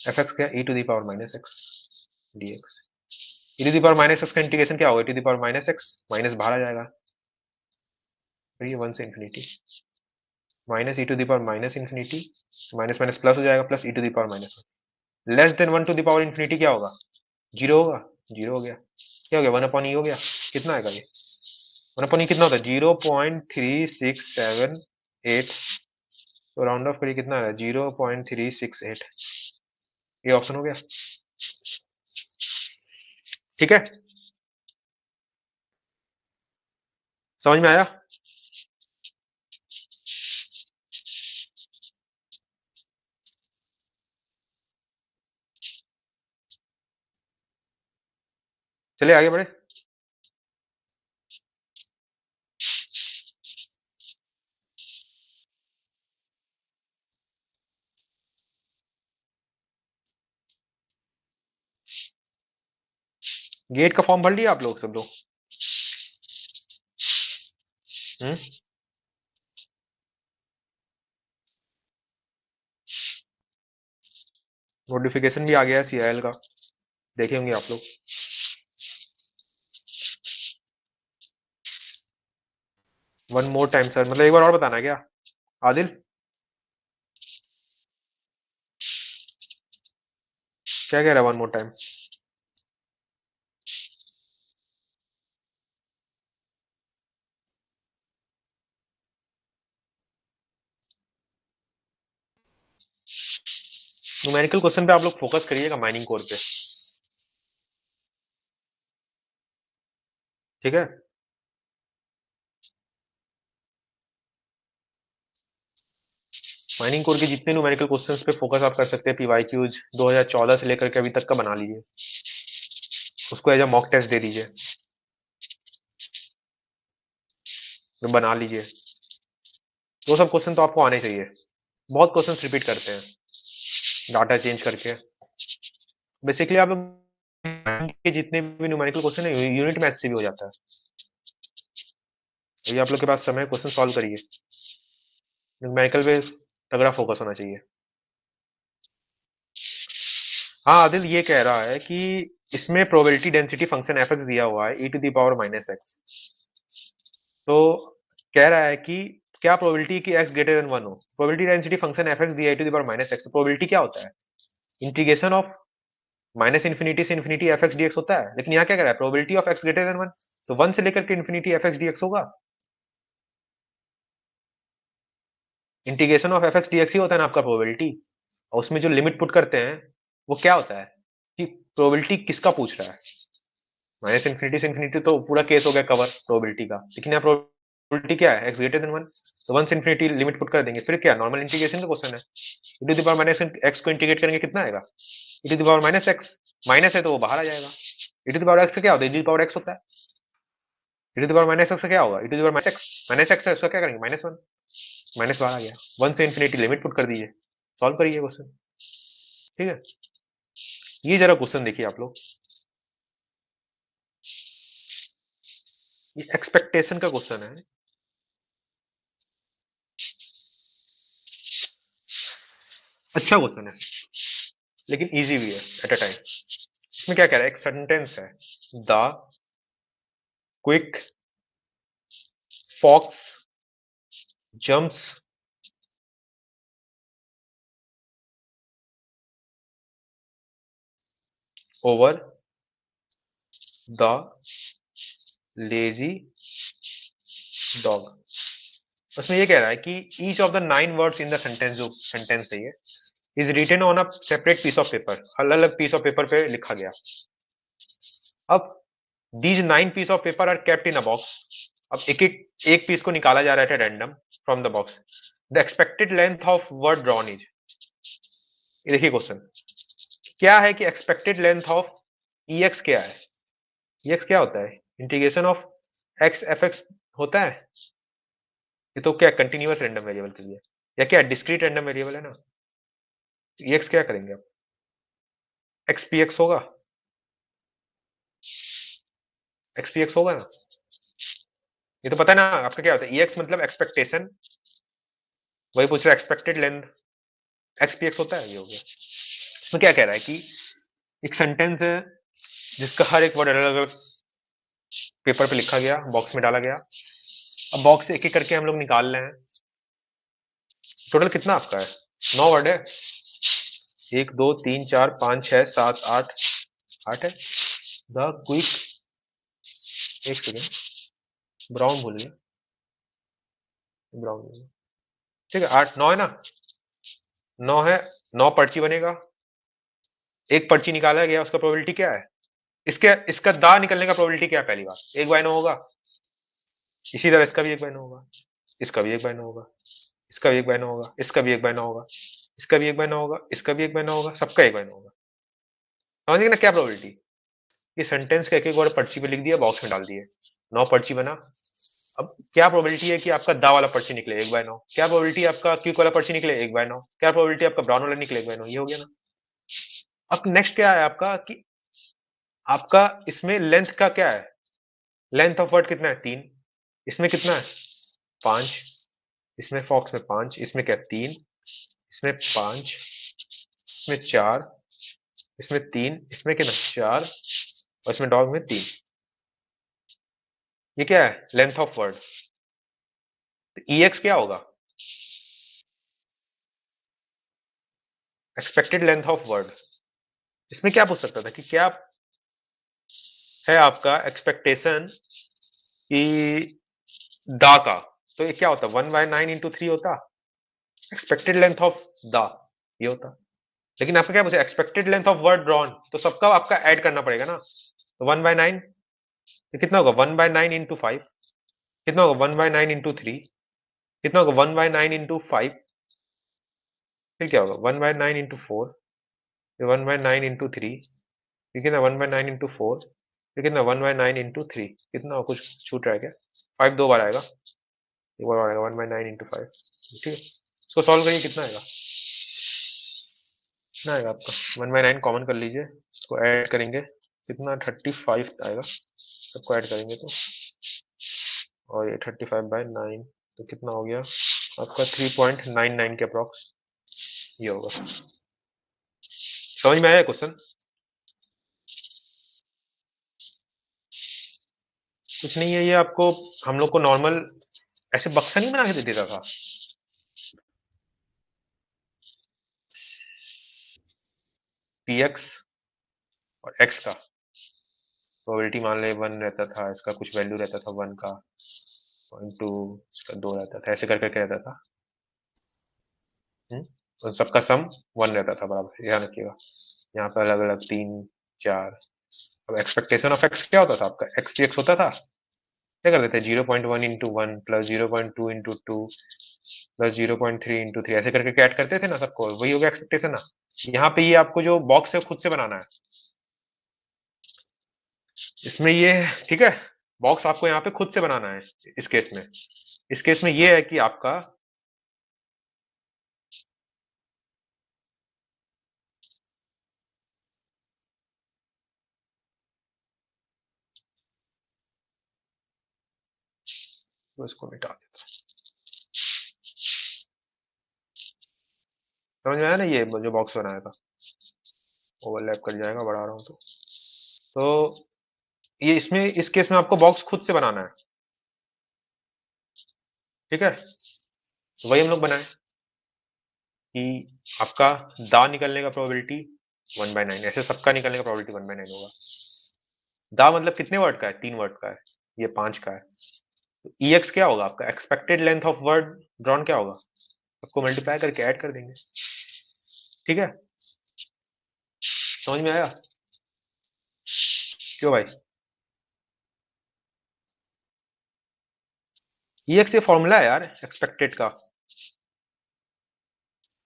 S1: एफ एक्स क्या, e to the power minus X D X. e to the power minus X का इंटीग्रेशन क्या होगा, e to the power minus X, minus बाहर आ जाएगा, फिर ये 1 से infinity minus e to the power minus infinity, minus minus plus हो जाएगा, plus e to the power minus 1, less than 1 to the power infinity क्या होगा, जीरो होगा, जीरो हो गया, क्या हो गया, 1 अपॉन ई हो गया, कितना आएगा ये, 1 अपॉन ई कितना होता है, 0.3678, तो राउंड ऑफ करिए कितना है, 0.368, ये ऑप्शन हो गया, ठीक है, समझ में आया। चलिए आगे बढ़े। गेट का फॉर्म भर लिया आप लोग सब लोग, हम्म, नोटिफिकेशन भी आ गया है सीआईएल का, देखे होंगे आप लोग। वन मोर टाइम सर, मतलब एक बार और बताना है क्या, आदिल क्या कह रहा है one more time, numerical question पे आप लोग फोकस करिएगा, माइनिंग कोर पे, ठीक है। माइनिंग कोर के जितने न्यूमेरिकल क्वेश्चंस पे फोकस आप कर सकते हैं, पीवाईक्यूज 2014 से लेकर के अभी तक का बना लीजिए, उसको एज अ मॉक टेस्ट दे दीजिए, तो बना लीजिए, वो सब क्वेश्चन तो आपको आने चाहिए, बहुत क्वेश्चंस रिपीट करते हैं डाटा चेंज करके, बेसिकली आप लोग के जितने भी न्यूमेरिकल क्वेश्चन है यूनिट मैथ से भी हो जाता है, ये आप लोग के पास समय क्वेश्चन सॉल्व करिए, न्यूमेरिकल पे तगड़ा फोकस होना चाहिए। हाँ आदिल ये कह रहा है कि इसमें probability density function F X दिया हुआ है e to the power minus X, तो कह रहा है कि क्या प्रोबेबिलिटी कि x ग्रेटर देन 1 हो, probability density function F X दिया e to the power minus X, तो प्रोबेबिलिटी क्या होता है, इंटीग्रेशन ऑफ माइनस इन्फिनिटी से infinity F X D X होता है, लेकिन यहाँ क्या कह रहा है, probability of x greater than 1, तो 1 से लेकर के infinity F X D X होगा, integration of F X D X ही होता है ना आपका प्रोबेबिलिटी, और उसमें जो लिमिट पुट करते हैं वो क्या होता है, कि प्रोबेबिलिटी किसका पूछ रहा है, माइनस इन्फिनिटी से इन्फिनिटी तो पूरा केस हो गया कवर प्रोबेबिलिटी का, लेकिन यहाँ प्रोबेबिलिटी क्या है, एक्स ग्रेटर देन 1, तो 1 से इन्फिनिटी लिमिट पुट कर देंगे, फिर क्या नॉर्मल इंटीग्रेशन का क्वेश्चन है, e to the power minus X को इंटीग्रेट करेंगे कितना आएगा, e to the power minus X, minus है तो वो बाहर आ जाएगा, e to the power X का क्या होता है, e to the power X होता है, e to the power minus X का क्या होगा, e to the power minus X है, उसका क्या करेंगे माइनस 1, माइनस बाहर आ गया, 1 से इन्फिनिटी लिमिट पुट कर दीजिए, सॉल्व करिए क्वेश्चन, ठीक है। ये जरा क्वेश्चन देखिए आप लोग, ये एक्सपेक्टेशन का क्वेश्चन है, अच्छा क्वेश्चन है लेकिन इजी भी है एट अ टाइम। इसमें क्या कह रहा है, एक सेंटेंस है, the quick fox jumps over the lazy dog, उसमें ये कह रहा है कि each of the 9 words in the sentence, जो सेंटेंस है ये is written on a separate piece of paper, अलग अलग पीस ऑफ पेपर पे लिखा गया, अब these 9 piece of paper are kept in a box, अब एक पीस को निकाला जा रहा है random from the box, the expected length of word drawn is, ये देखिए क्वेश्चन क्या है कि expected length of E x क्या है, ई एक्स क्या होता है, integration of X F x होता है, ये तो क्या कंटिन्यूअस रैंडम वेरिएबल के लिए, या क्या डिस्क्रीट रैंडम वेरिएबल है ना, एक्स क्या करेंगे आप, एक्स पी एक्स होगा, एक्स पी एक्स होगा ना, ये तो पता है ना आपका क्या होता है, एक्स मतलब एक्सपेक्टेशन, वही पूछ रहा है expected length, x P x होता है, ये हो गया। इसमें क्या कह रहा है कि एक सेंटेंस है जिसका हर एक वर्ड अलग अलग पेपर पे लिखा गया, बॉक्स में डाला गया, अब बॉक्स से एक एक करके हम लोग निकाल रहे हैं, टोटल कितना आपका है, 9 वर्ड है, 1 2 3 4 5 6 7 8, 8 है। द क्विक, एक सेकेंड, ब्राउन भूल गया, ब्राउन भूल गया। ठीक है, 8 9 है ना, 9 है, 9 पर्ची बनेगा, एक पर्ची निकाला गया, उसका प्रोबेबिलिटी क्या है, इसके इसका दा निकलने का प्रोबेबिलिटी क्या है, पहली बार 1/9 होगा, इसी तरह इसका भी 1/9 होगा, इसका भी 1/9 होगा, इसका भी 1/9 होगा, इसका भी 1/9 होगा, इसका भी 1/9 होगा, इसका भी 1/9 होगा, सबका 1/9 होगा। समझ गए ना क्या प्रोबेबिलिटी, ये सेंटेंस का एक एक वर्ड पर्ची पे लिख दिया, बॉक्स में डाल दिए, 9 पर्ची बना। अब क्या प्रोबेबिलिटी है कि आपका दा वाला पर्ची निकले 1/9, क्या प्रोबेबिलिटी आपका क्यूक वाला पर्ची निकले 1/9, क्या प्रोबेबिलिटी आपका ब्राउन वाला निकले 1/9, ये हो गया ना। अब नेक्स्ट क्या है आपका कि आपका इसमें लेंथ का क्या है, लेंथ ऑफ वर्ड कितना है, 3, इसमें कितना है, 5, इसमें फॉक्स में 5, इसमें क्या 3, इसमें 5, इसमें 4, इसमें 3, इसमें कितना 4, और इसमें डॉग में 3, ये क्या है लेंथ ऑफ वर्ड, तो ई एक्स क्या होगा, एक्सपेक्टेड लेंथ ऑफ वर्ड। इसमें क्या पूछ सकता था कि क्या है आपका एक्सपेक्टेशन कि दा का, तो ये क्या होता, 1/9 × 3 होता, एक्सपेक्टेड लेंथ ऑफ दा ये होता, लेकिन आपका क्या पूछा expected length of word drawn, तो सबका आपका ऐड करना पड़ेगा ना, तो 1/9, तो कितना होगा 1/9 × 5, कितना होगा 1/9 × 3, कितना होगा 1/9 × 5, फिर क्या होगा 1/9 × 4, फिर 1/9 × 3, फिर कितना 1/9 × 4, फिर कितना 1/9 × 3, कितना कुछ छूट रहा है क्या, 5 2 बार आएगा, एक बार आएगा 1/9 × 5, ठीक है, इसको सॉल्व करिए कितना आएगा, कितना आएगा आपका 1/9 कॉमन कर लीजिए, इसको ऐड करेंगे कितना 35 आएगा, सबको ऐड करेंगे तो, और ये 35/9, तो कितना हो गया आपका 3.99 के अप्रॉक्स ये होगा। समझ में आया क्वेश्चन, कुछ नहीं है ये, आपको हम लोग को नॉर्मल ऐसे बक्सा नहीं बना के दे देता था, पी एक्स और एक्स का प्रोबेबिलिटी मान ले 1 रहता था, इसका कुछ वैल्यू रहता था 1 का, 0.2, इसका 2 रहता था, ऐसे कर करके रहता था, और सबका सम 1 रहता था बराबर, ध्यान रखिएगा, यहाँ पे अलग अलग 3 4, अब एक्सपेक्टेशन ऑफ एक्स क्या होता था आपका, एक्स पी एक्स होता था, क्या करते थे 0.1 × 1 प्लस 0.2 × 2 प्लस 0.3 × 3, ऐसे करके ऐड करते थे ना सबको, वही हो गया एक्सपेक्टेशन ना। यहाँ पे ये आपको जो बॉक्स है खुद से बनाना है, इसमें ये ठीक है, बॉक्स आपको यहाँ पे खुद से बनाना है, इस केस में, इस केस में ये है कि आपका तो इसको मिटा देता हूं। समझ में आया ना, ये जो बॉक्स बनाया था ओवरलैप कर जाएगा, बढ़ा रहा हूँ तो ये इसमें इस केस में आपको बॉक्स खुद से बनाना है, ठीक है, तो वही हम लोग बनाए कि आपका दा निकलने का प्रोबेबिलिटी 1/9, ऐसे सबका निकलने का प्रोबेबिलिटी 1/9 होगा, दा मतलब कितने वर्ड का है, 3 वर्ड का है, ये 5 का है, तो ई एक्स क्या होगा आपका expected length of word drawn क्या होगा, सबको मल्टीप्लाई करके ऐड कर देंगे, ठीक है, समझ में आया, क्यों भाई, ई एक्स ये फॉर्मूला है यार एक्सपेक्टेड का,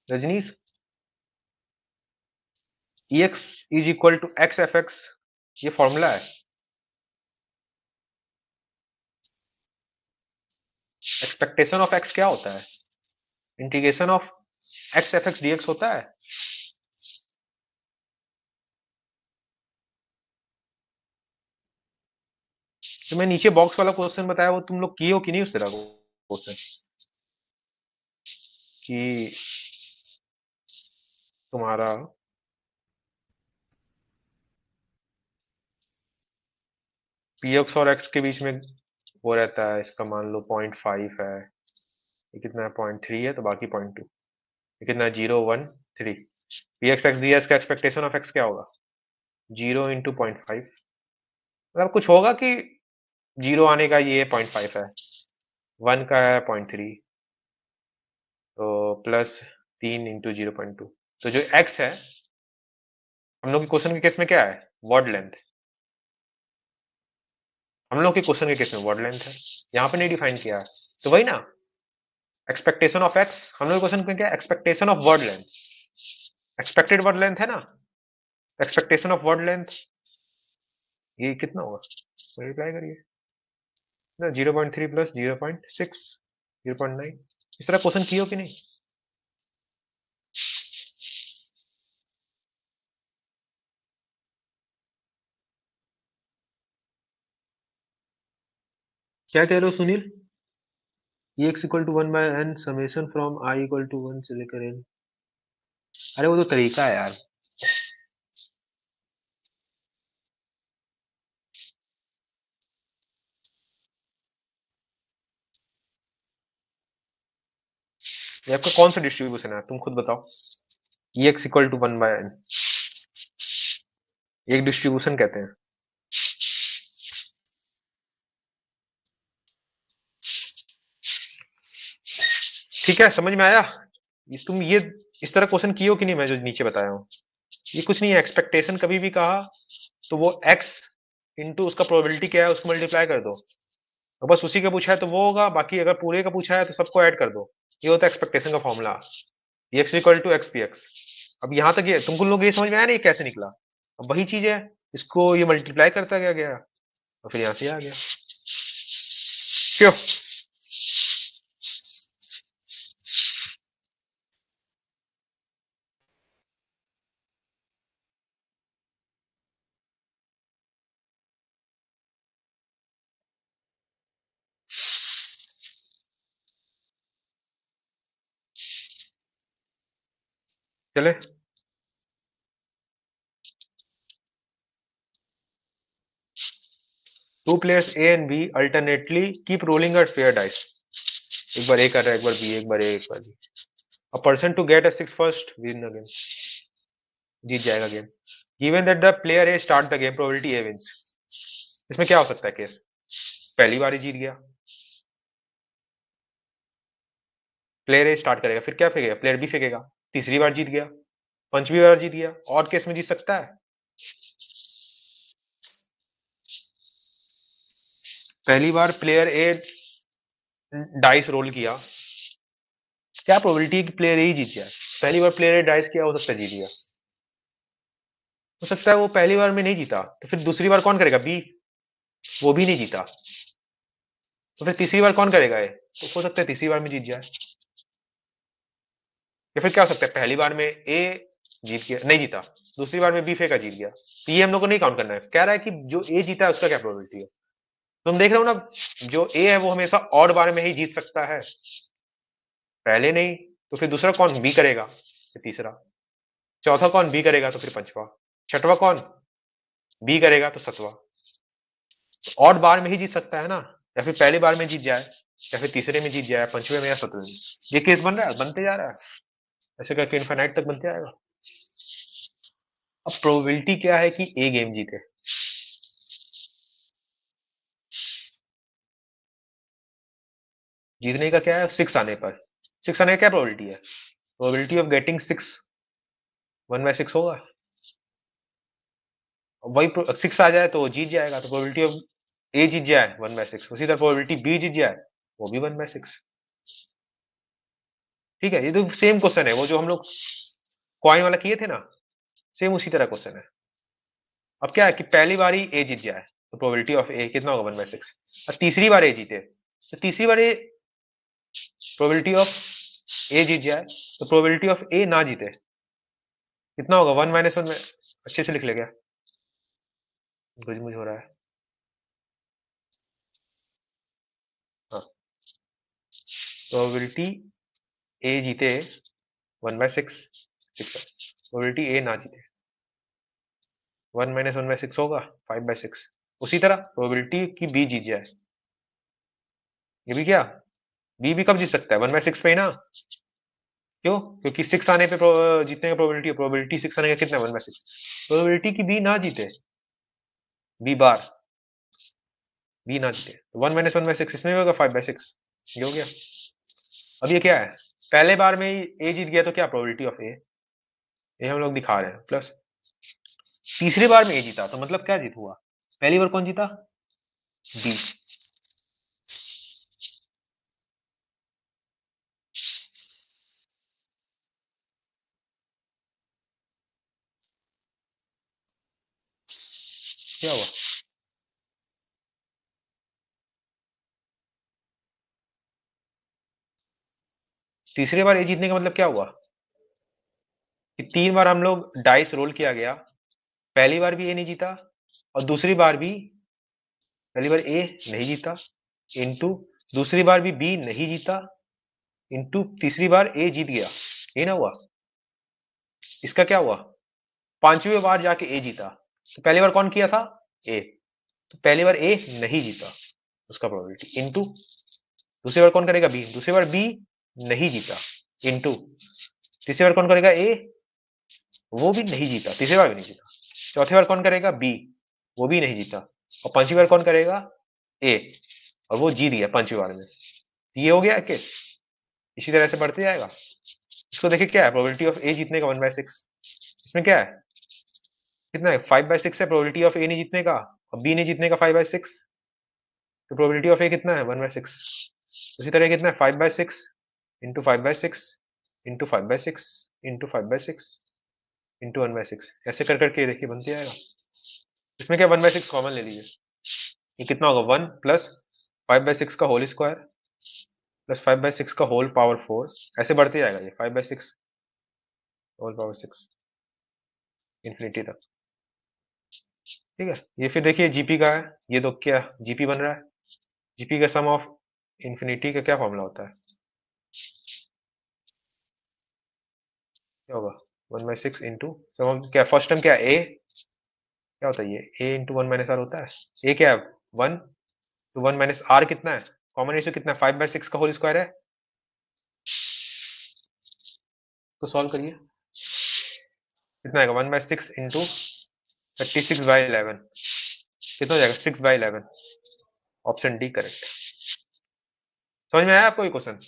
S1: Rajneesh, E X is equal to X F X, ये फॉर्मूला है, एक्सपेक्टेशन ऑफ एक्स क्या होता है? Integration of X F X D X होता है। तो मैं नीचे बॉक्स वाला क्वेश्चन बताया वो तुम लोग किए हो कि नहीं उस तरह को क्वेश्चन कि तुम्हारा पी एक्स और एक्स के बीच में वो रहता है, इसका मान लो 0.5 है, ये कितना है 0.3 है, तो बाकी 0.2, ये कितना है 0 1 3। P x x D x का एक्सपेक्टेशन ऑफ एक्स क्या होगा? 0 × 0.5, मतलब कुछ होगा कि 0 आने का ये 0.5 है, 1 का है 0.3, तो प्लस 3 × 0.2। तो जो एक्स है हम लोग के क्वेश्चन के केस में क्या है? Word length. हम लोग के क्वेश्चन के केस में वर्ड लेंथ है, यहाँ पे नहीं डिफाइन किया है, तो वही ना एक्सपेक्टेशन ऑफ एक्स। हम लोग क्वेश्चन में क्या है? Expectation of word length. Expected word length है ना, एक्सपेक्टेशन ऑफ वर्ड लेंथ ये कितना होगा? मल्टीप्लाई करिए ना, 0.3 प्लस 0.6, 0.9। इस तरह क्वेश्चन किए हो कि नहीं? क्या कह रहे हो Sunil? E X equal to 1/n summation from I equal to 1 से लेकर n। अरे वो तो तरीका है यार। ये आपका कौन सा डिस्ट्रीब्यूशन है तुम खुद बताओ? ई एक्स इक्वल टू 1/n एक डिस्ट्रीब्यूशन कहते हैं। ठीक है, समझ में आया? तुम ये इस तरह क्वेश्चन किए हो कि नहीं, मैं जो नीचे बताया हूँ? ये कुछ नहीं है, एक्सपेक्टेशन कभी भी कहा तो वो एक्स इंटू उसका प्रोबेबिलिटी क्या है उसको मल्टीप्लाई कर दो, और बस उसी का पूछा है तो वो होगा, बाकी अगर पूरे का पूछा है तो सबको ऐड कर दो। ये होता है एक्सपेक्टेशन का formula, X equal to X P X. अब यहाँ तक ये तुमको लोग ये समझ में आया नहीं कैसे निकला? अब वही चीज है, इसको ये मल्टीप्लाई करता गया गया और फिर यहाँ से आ गया। क्यों? चले, two players A and B alternately keep rolling a fair dice. एक बार ए कर रहा है, एक बार बी, एक बार ए, एक बार B. A person to get a six first win the game, जीत जाएगा game. Given that the player A start the game, probability A wins. इसमें क्या हो सकता है केस? पहली बार ही जीत गया, प्लेयर ए स्टार्ट करेगा, फिर क्या फेंकेगा? प्लेयर बी फेंकेगा, तीसरी बार जीत गया, पंचवी बार जीत गया। और केस में जीत सकता है? पहली बार प्लेयर ए डाइस रोल किया, क्या प्रोबेबिलिटी है कि प्लेयर ए ही जीत जाए? पहली बार प्लेयर ए डाइस किया, हो सकता है जीत गया, हो सकता है वो पहली बार में नहीं जीता, तो फिर दूसरी बार कौन करेगा? बी, वो भी नहीं जीता, तो फिर तीसरी बार कौन करेगा? ए, तो हो सकता है तीसरी बार में जीत जाए। या फिर क्या हो सकता है, पहली बार में ए जीत गया, नहीं जीता, दूसरी बार में बी फेंका, जीत गया। तो ये हम लोग को नहीं काउंट करना है, कह रहा है कि जो ए जीता है उसका क्या प्रोबेबिलिटी है। तुम देख रहे हो ना, जो ए है वो हमेशा ऑड बार में ही जीत सकता है, पहले नहीं। तो फिर दूसरा कौन? बी करेगा, फिर तीसरा, चौथा कौन? बी करेगा, तो फिर पंचवा, छठवा कौन? बी करेगा, तो सतवा। ऑड बार में ही जीत सकता है ना, या फिर पहली बार में जीत जाए, या फिर तीसरे में जीत जाए, पंचवे में या सतवें में। ये केस बन रहा है, बनते जा रहा है, ऐसे करके इनफाइनाइट तक बनते आएगा। अब प्रोबेबिलिटी क्या है कि ए गेम जीते? जीतने का क्या है? 6 आने पर, 6 आने का क्या प्रोबेबिलिटी है? प्रोबेबिलिटी ऑफ गेटिंग 6 1/6 होगा। वही 6 आ जाए तो वो जीत जाएगा, तो प्रोबेबिलिटी ऑफ ए जीत जाए 1/6, उसी तरह प्रोबेबिलिटी बी जीत जाए वो भी 1/6। ठीक है, ये तो सेम क्वेश्चन है वो जो हम लोग कॉइन वाला किए थे ना, सेम उसी तरह क्वेश्चन है। अब क्या है कि पहली बार ही ए जीत जाए तो प्रोबेबिलिटी ऑफ ए कितना होगा? 1/6। और तीसरी बार ए जीते, तो तीसरी बार ए प्रोबेबिलिटी ऑफ ए जीत जाए तो प्रोबेबिलिटी ऑफ ए ना जीते कितना होगा? 1 - 1 में अच्छे से लिख ले क्या? कुछ मुझे हो रहा है। हाँ, प्रोबेबिलिटी ए जीते 1/6, प्रोबेबिलिटी ए ना जीते 1 - 1/6 होगा 5/6। उसी तरह प्रोबेबिलिटी की बी जीत जाए, ये भी क्या, बी भी कब जीत सकता है? 1/6 पे ही ना। क्यों? क्योंकि 6 आने पे जीतने का प्रोबेबिलिटी 6 आने का कितना है? 1/6। प्रोबेबिलिटी की बी ना जीते, बी बार बी ना जीते, 1 - 1/6 इसमें भी होगा 5/6, ये हो गया। अब ये क्या है? पहले बार में ही ए जीत गया तो क्या प्रोबेबिलिटी ऑफ ए, ये हम लोग दिखा रहे हैं, प्लस तीसरी बार में ए जीता तो मतलब क्या जीत हुआ? पहली बार कौन जीता? बी। क्या हुआ? तीसरी बार ए जीतने का मतलब क्या हुआ कि 3 बार हम लोग डाइस रोल किया गया, पहली बार भी ए नहीं जीता और दूसरी बार भी, पहली बार ए नहीं जीता इंटू दूसरी बार भी बी नहीं जीता इंटू तीसरी बार ए जीत गया, ये ना हुआ? इसका क्या हुआ? पांचवी बार जाके ए जीता, तो पहली बार कौन किया था? ए। तो पहली बार ए नहीं जीता, उसका प्रोबेबिलिटी इंटू दूसरी बार कौन करेगा? बी। दूसरी बार बी नहीं जीता इंटू तीसरी बार कौन करेगा? ए, वो भी नहीं जीता, तीसरी बार भी नहीं जीता। चौथी बार कौन करेगा? बी, वो भी नहीं जीता। और पांचवी बार कौन करेगा? ए, और वो जीत गया पांचवी बार में। ये हो गया केस। इसी तरह से बढ़ते जाएगा। इसको देखिए क्या है प्रोबेबिलिटी ऑफ ए जीतने का 1/6, इसमें क्या है? कितना है? 5/6 है प्रोबेबिलिटी ऑफ ए नहीं जीतने का और बी नहीं जीतने का 5/6, तो प्रोबेबिलिटी ऑफ ए कितना है? 1/6। उसी तरह कितना है? 5/6 इंटू 5/6 इंटू 5/6 इंटू 5/6 इंटू 1/6, ऐसे कर करके देखिए बनते जाएगा। इसमें क्या 1/6 कॉमन ले लीजिए, ये कितना होगा? 1 प्लस 5/6 का होल स्क्वायर प्लस 5/6 का होल पावर 4, ऐसे बढ़ते जाएगा ये 5/6 होल पावर 6 इन्फिनिटी तक। ठीक है, ये फिर देखिए जीपी का है, ये तो क्या जीपी बन रहा है? जीपी का सम ऑफ इन्फिनिटी का क्या फॉर्मूला होता है? क्या होगा? 1/6 इंटू सम ऑफ क्या, फर्स्ट टर्म क्या ए, क्या होता है ये? ए इंटू 1 - आर होता है। ए क्या है? 1, तो 1 - आर कितना है? कॉमन रेशियो कितना है? 5/6 का होल स्क्वायर है। तो सॉल्व करिए, कितना आएगा? 1/6 इंटू 36/11, कितना हो जाएगा? 6/11। Option D correct. समझ में आया आपको ये क्वेश्चन?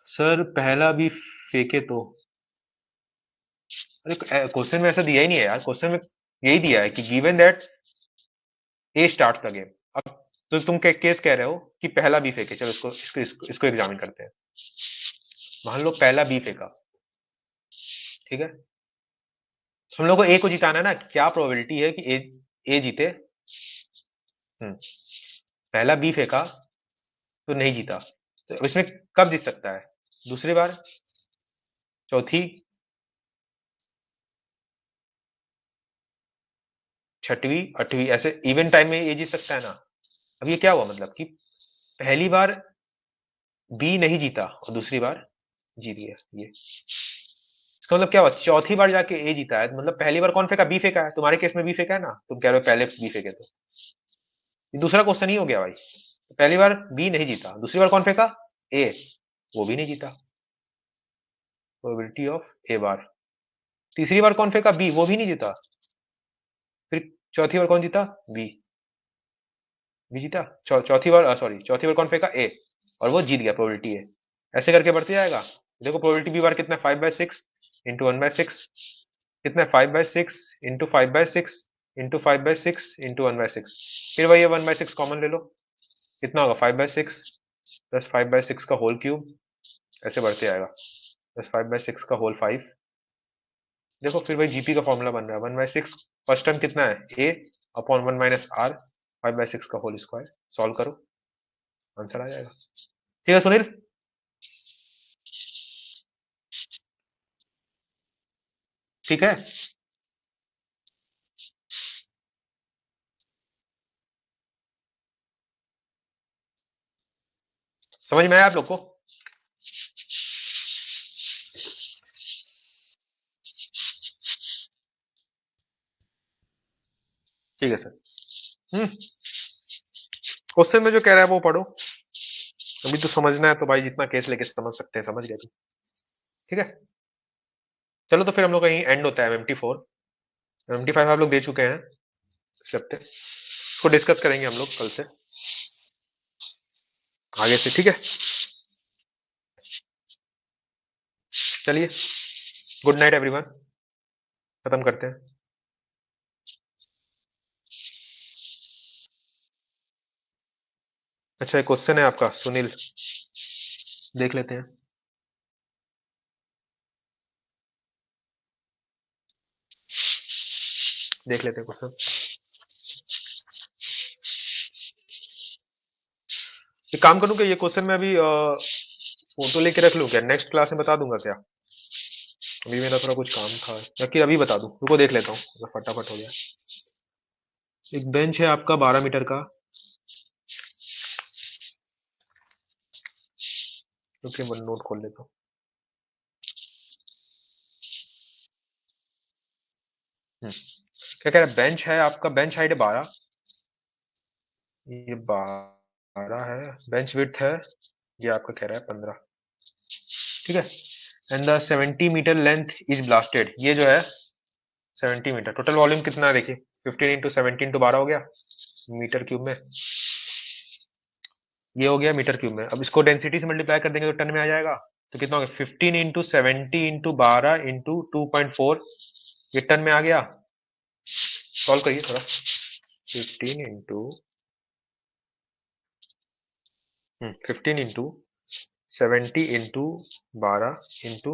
S1: सर पहला भी फेंके तो, अरे क्वेश्चन में ऐसा दिया ही नहीं है यार, क्वेश्चन में यही दिया है कि given that A start the game. अब तो तुम केस कह रहे हो कि पहला बी फेंके, चलो इसको एग्जामिन करते हैं। मान लो पहला बी फेंका, ठीक है, हम लोग को ए को जिताना है ना, क्या प्रोबेबिलिटी है कि ए जीते? पहला बी फेंका तो नहीं जीता, तो इसमें कब जीत सकता है? दूसरी बार, चौथी, छठवीं, आठवीं, ऐसे इवन टाइम में ये जीत सकता है ना। अब ये क्या हुआ मतलब कि पहली बार बी नहीं जीता और दूसरी बार जीत गया, ये इसका मतलब क्या हुआ? चौथी बार जाके ए जीता है, मतलब पहली बार कौन फेंका? बी फेंका है, तुम्हारे केस में बी फेंका है ना, तुम कह रहे हो पहले बी फेंके, तो ये दूसरा क्वेश्चन ही हो गया भाई। पहली बार बी नहीं जीता, दूसरी बार कौन फेंका? ए, वो भी नहीं जीता, प्रोबेबिलिटी ऑफ ए बार। तीसरी बार कौन फेंका? बी, वो भी नहीं जीता। फिर चौथी बार कौन जीता? बी, बी जीता। चौथी बार, सॉरी, चौथी बार कौन फेंका? ए, और वो जीत गया, प्रोबेबिलिटी है। ऐसे करके बढ़ते जाएगा। देखो प्रोबेबिलिटी बी बार कितना है? 5/6 इंटू 1/6, कितना है? 5/6 इंटू 5/6 इंटू 5/6 इंटू 1/6, फिर वही 1/6 कॉमन ले लो, कितना होगा? 5/6 प्लस 5/6 का होल क्यूब, ऐसे बढ़ते जाएगा, प्लस 5/6 का होल 5। देखो फिर वही जीपी का फॉर्मूला बन रहा है, 1/6 फर्स्ट टर्म कितना है? ए अपॉन 1 - आर, 5/6 का होल स्क्वायर। सॉल्व करो, आंसर आ जाएगा। ठीक है सुनील। ठीक है, समझ में आया आप लोग को? ठीक है सर। क्वेश्चन में जो कह रहा है वो पढ़ो। अभी तो समझना है तो भाई जितना केस लेके समझ सकते हैं समझ गए तू। ठीक है, चलो तो फिर हम लोग का यहीं एंड होता है MT4। MT5 आप लोग दे चुके हैं इस हफ्ते, इसको डिस्कस करेंगे हम लोग कल से आगे से। ठीक है, चलिए, गुड नाइट एवरीवन, खत्म करते हैं। अच्छा, एक क्वेश्चन है आपका सुनील, देख लेते हैं। देख लेते हैं क्वेश्चन। एक काम करूं कि ये क्वेश्चन मैं अभी फोटो लेके रख लूं क्या, नेक्स्ट क्लास में बता दूंगा क्या? अभी मेरा थोड़ा कुछ काम था, या कि अभी बता दूं? रुको देख लेता हूँ अगर फटाफट हो गया। एक बेंच है आपका 12 मीटर का, क्योंकि मैं नोट खोल लेता हूँ। क्या कह रहा है, बेंच है आपका, बेंच हाइट है 12, ये 12 है, बेंच विड्थ है, ये आपका कह रहा है 15। ठीक है, and the 70 metre length is blasted, ये जो है 70 मीटर, टोटल वॉल्यूम कितना है देखिए, 15 इंटू 17 इंटू 12 हो गया मीटर क्यूब में, ये हो गया मीटर क्यूब में। अब इसको डेंसिटी से मल्टीप्लाई कर देंगे तो टन में आ जाएगा। तो कितना हो गया, 15 इंटू 70 इंटू 12 इंटू 2.4, ये टन में आ गया। सॉल्व करिए थोड़ा। 15 इंटू 70 इंटू 12 इंटू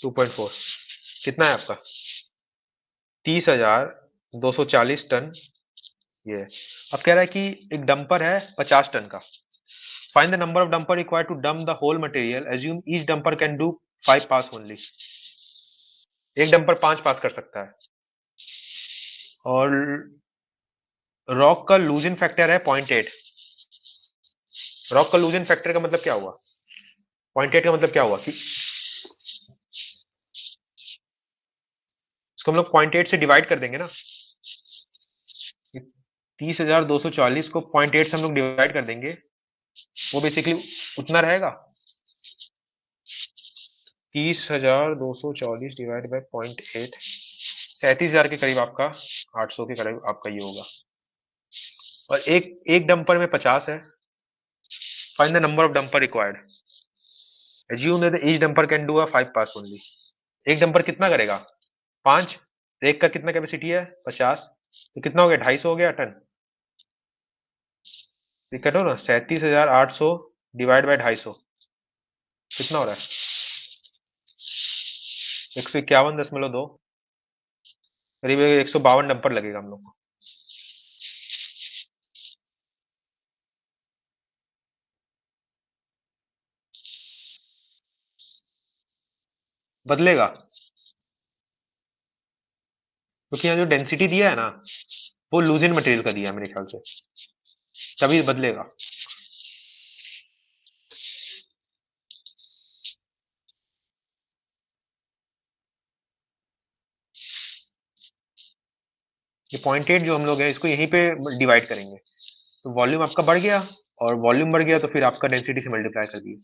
S1: 2.4 कितना है आपका, 30,240 टन। ये अब कह रहा है कि एक डंपर है 50 टन का, find the number of dumper required to dump the whole material, assume each dumper can do 5 pass only. एक डंपर 5 पास कर सकता है, और रॉक का लूजन फैक्टर है 0.8। रॉक का लूजन फैक्टर का मतलब क्या हुआ, 0.8 का मतलब क्या हुआ कि इसको हम लोग 0.8 से डिवाइड कर देंगे ना। 30,240 को 0.8 से हम लोग डिवाइड कर देंगे, वो बेसिकली उतना रहेगा। 30,240 डिवाइड बाई 0.8, 37,000 के करीब आपका, 800 के करीब आपका ये होगा। और एक एक डंपर में 50 है, find the number of dumper required, assume that each dumper can do a 5 pass only. एक डंपर कितना करेगा, 5, एक का कितना कैपेसिटी है 50, तो कितना हो गया, 250 हो गया टन। ये कटो ना, 37,800 डिवाइड बाई 250 कितना हो रहा है, 151.2, करीब 152 डंपर लगेगा हम लोग को। बदलेगा, क्योंकि यहाँ जो डेंसिटी दिया है ना, वो लूजिन मटेरियल का दिया है मेरे ख्याल से, तभी बदलेगा। ये 0.8 जो हम लोग है इसको यहीं पे डिवाइड करेंगे, तो वॉल्यूम आपका बढ़ गया, और वॉल्यूम बढ़ गया तो फिर आपका डेंसिटी से मल्टीप्लाई कर दिए।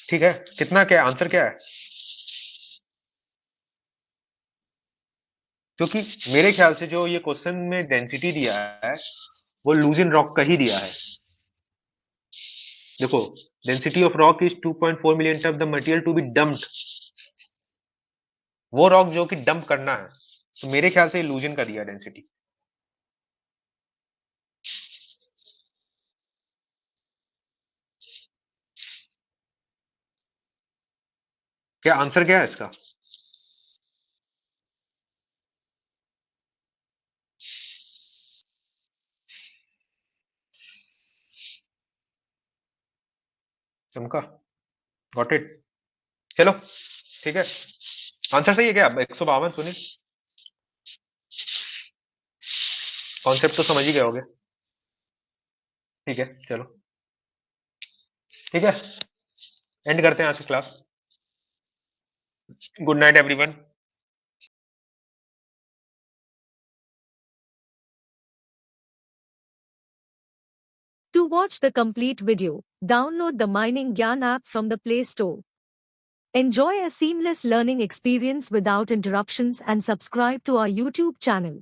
S1: ठीक है, कितना, क्या आंसर क्या है? क्योंकि मेरे ख्याल से जो ये क्वेश्चन में डेंसिटी दिया है वो लूजिन रॉक का ही दिया है। देखो, density of rock is 2.4 million of the material to be dumped, वो रॉक जो कि डंप करना है, तो मेरे ख्याल से लूजिन का दिया डेंसिटी। क्या आंसर क्या है इसका? उनका गॉट इट। चलो ठीक है, आंसर सही है क्या? 152 सुनील, कॉन्सेप्ट तो समझ ही गए होगे। ठीक है चलो, ठीक है, एंड करते हैं आज की class. Good night everyone.
S2: To watch the complete video, download the Mining Gyan app from the Play Store. Enjoy a seamless learning experience without interruptions and subscribe to our YouTube channel.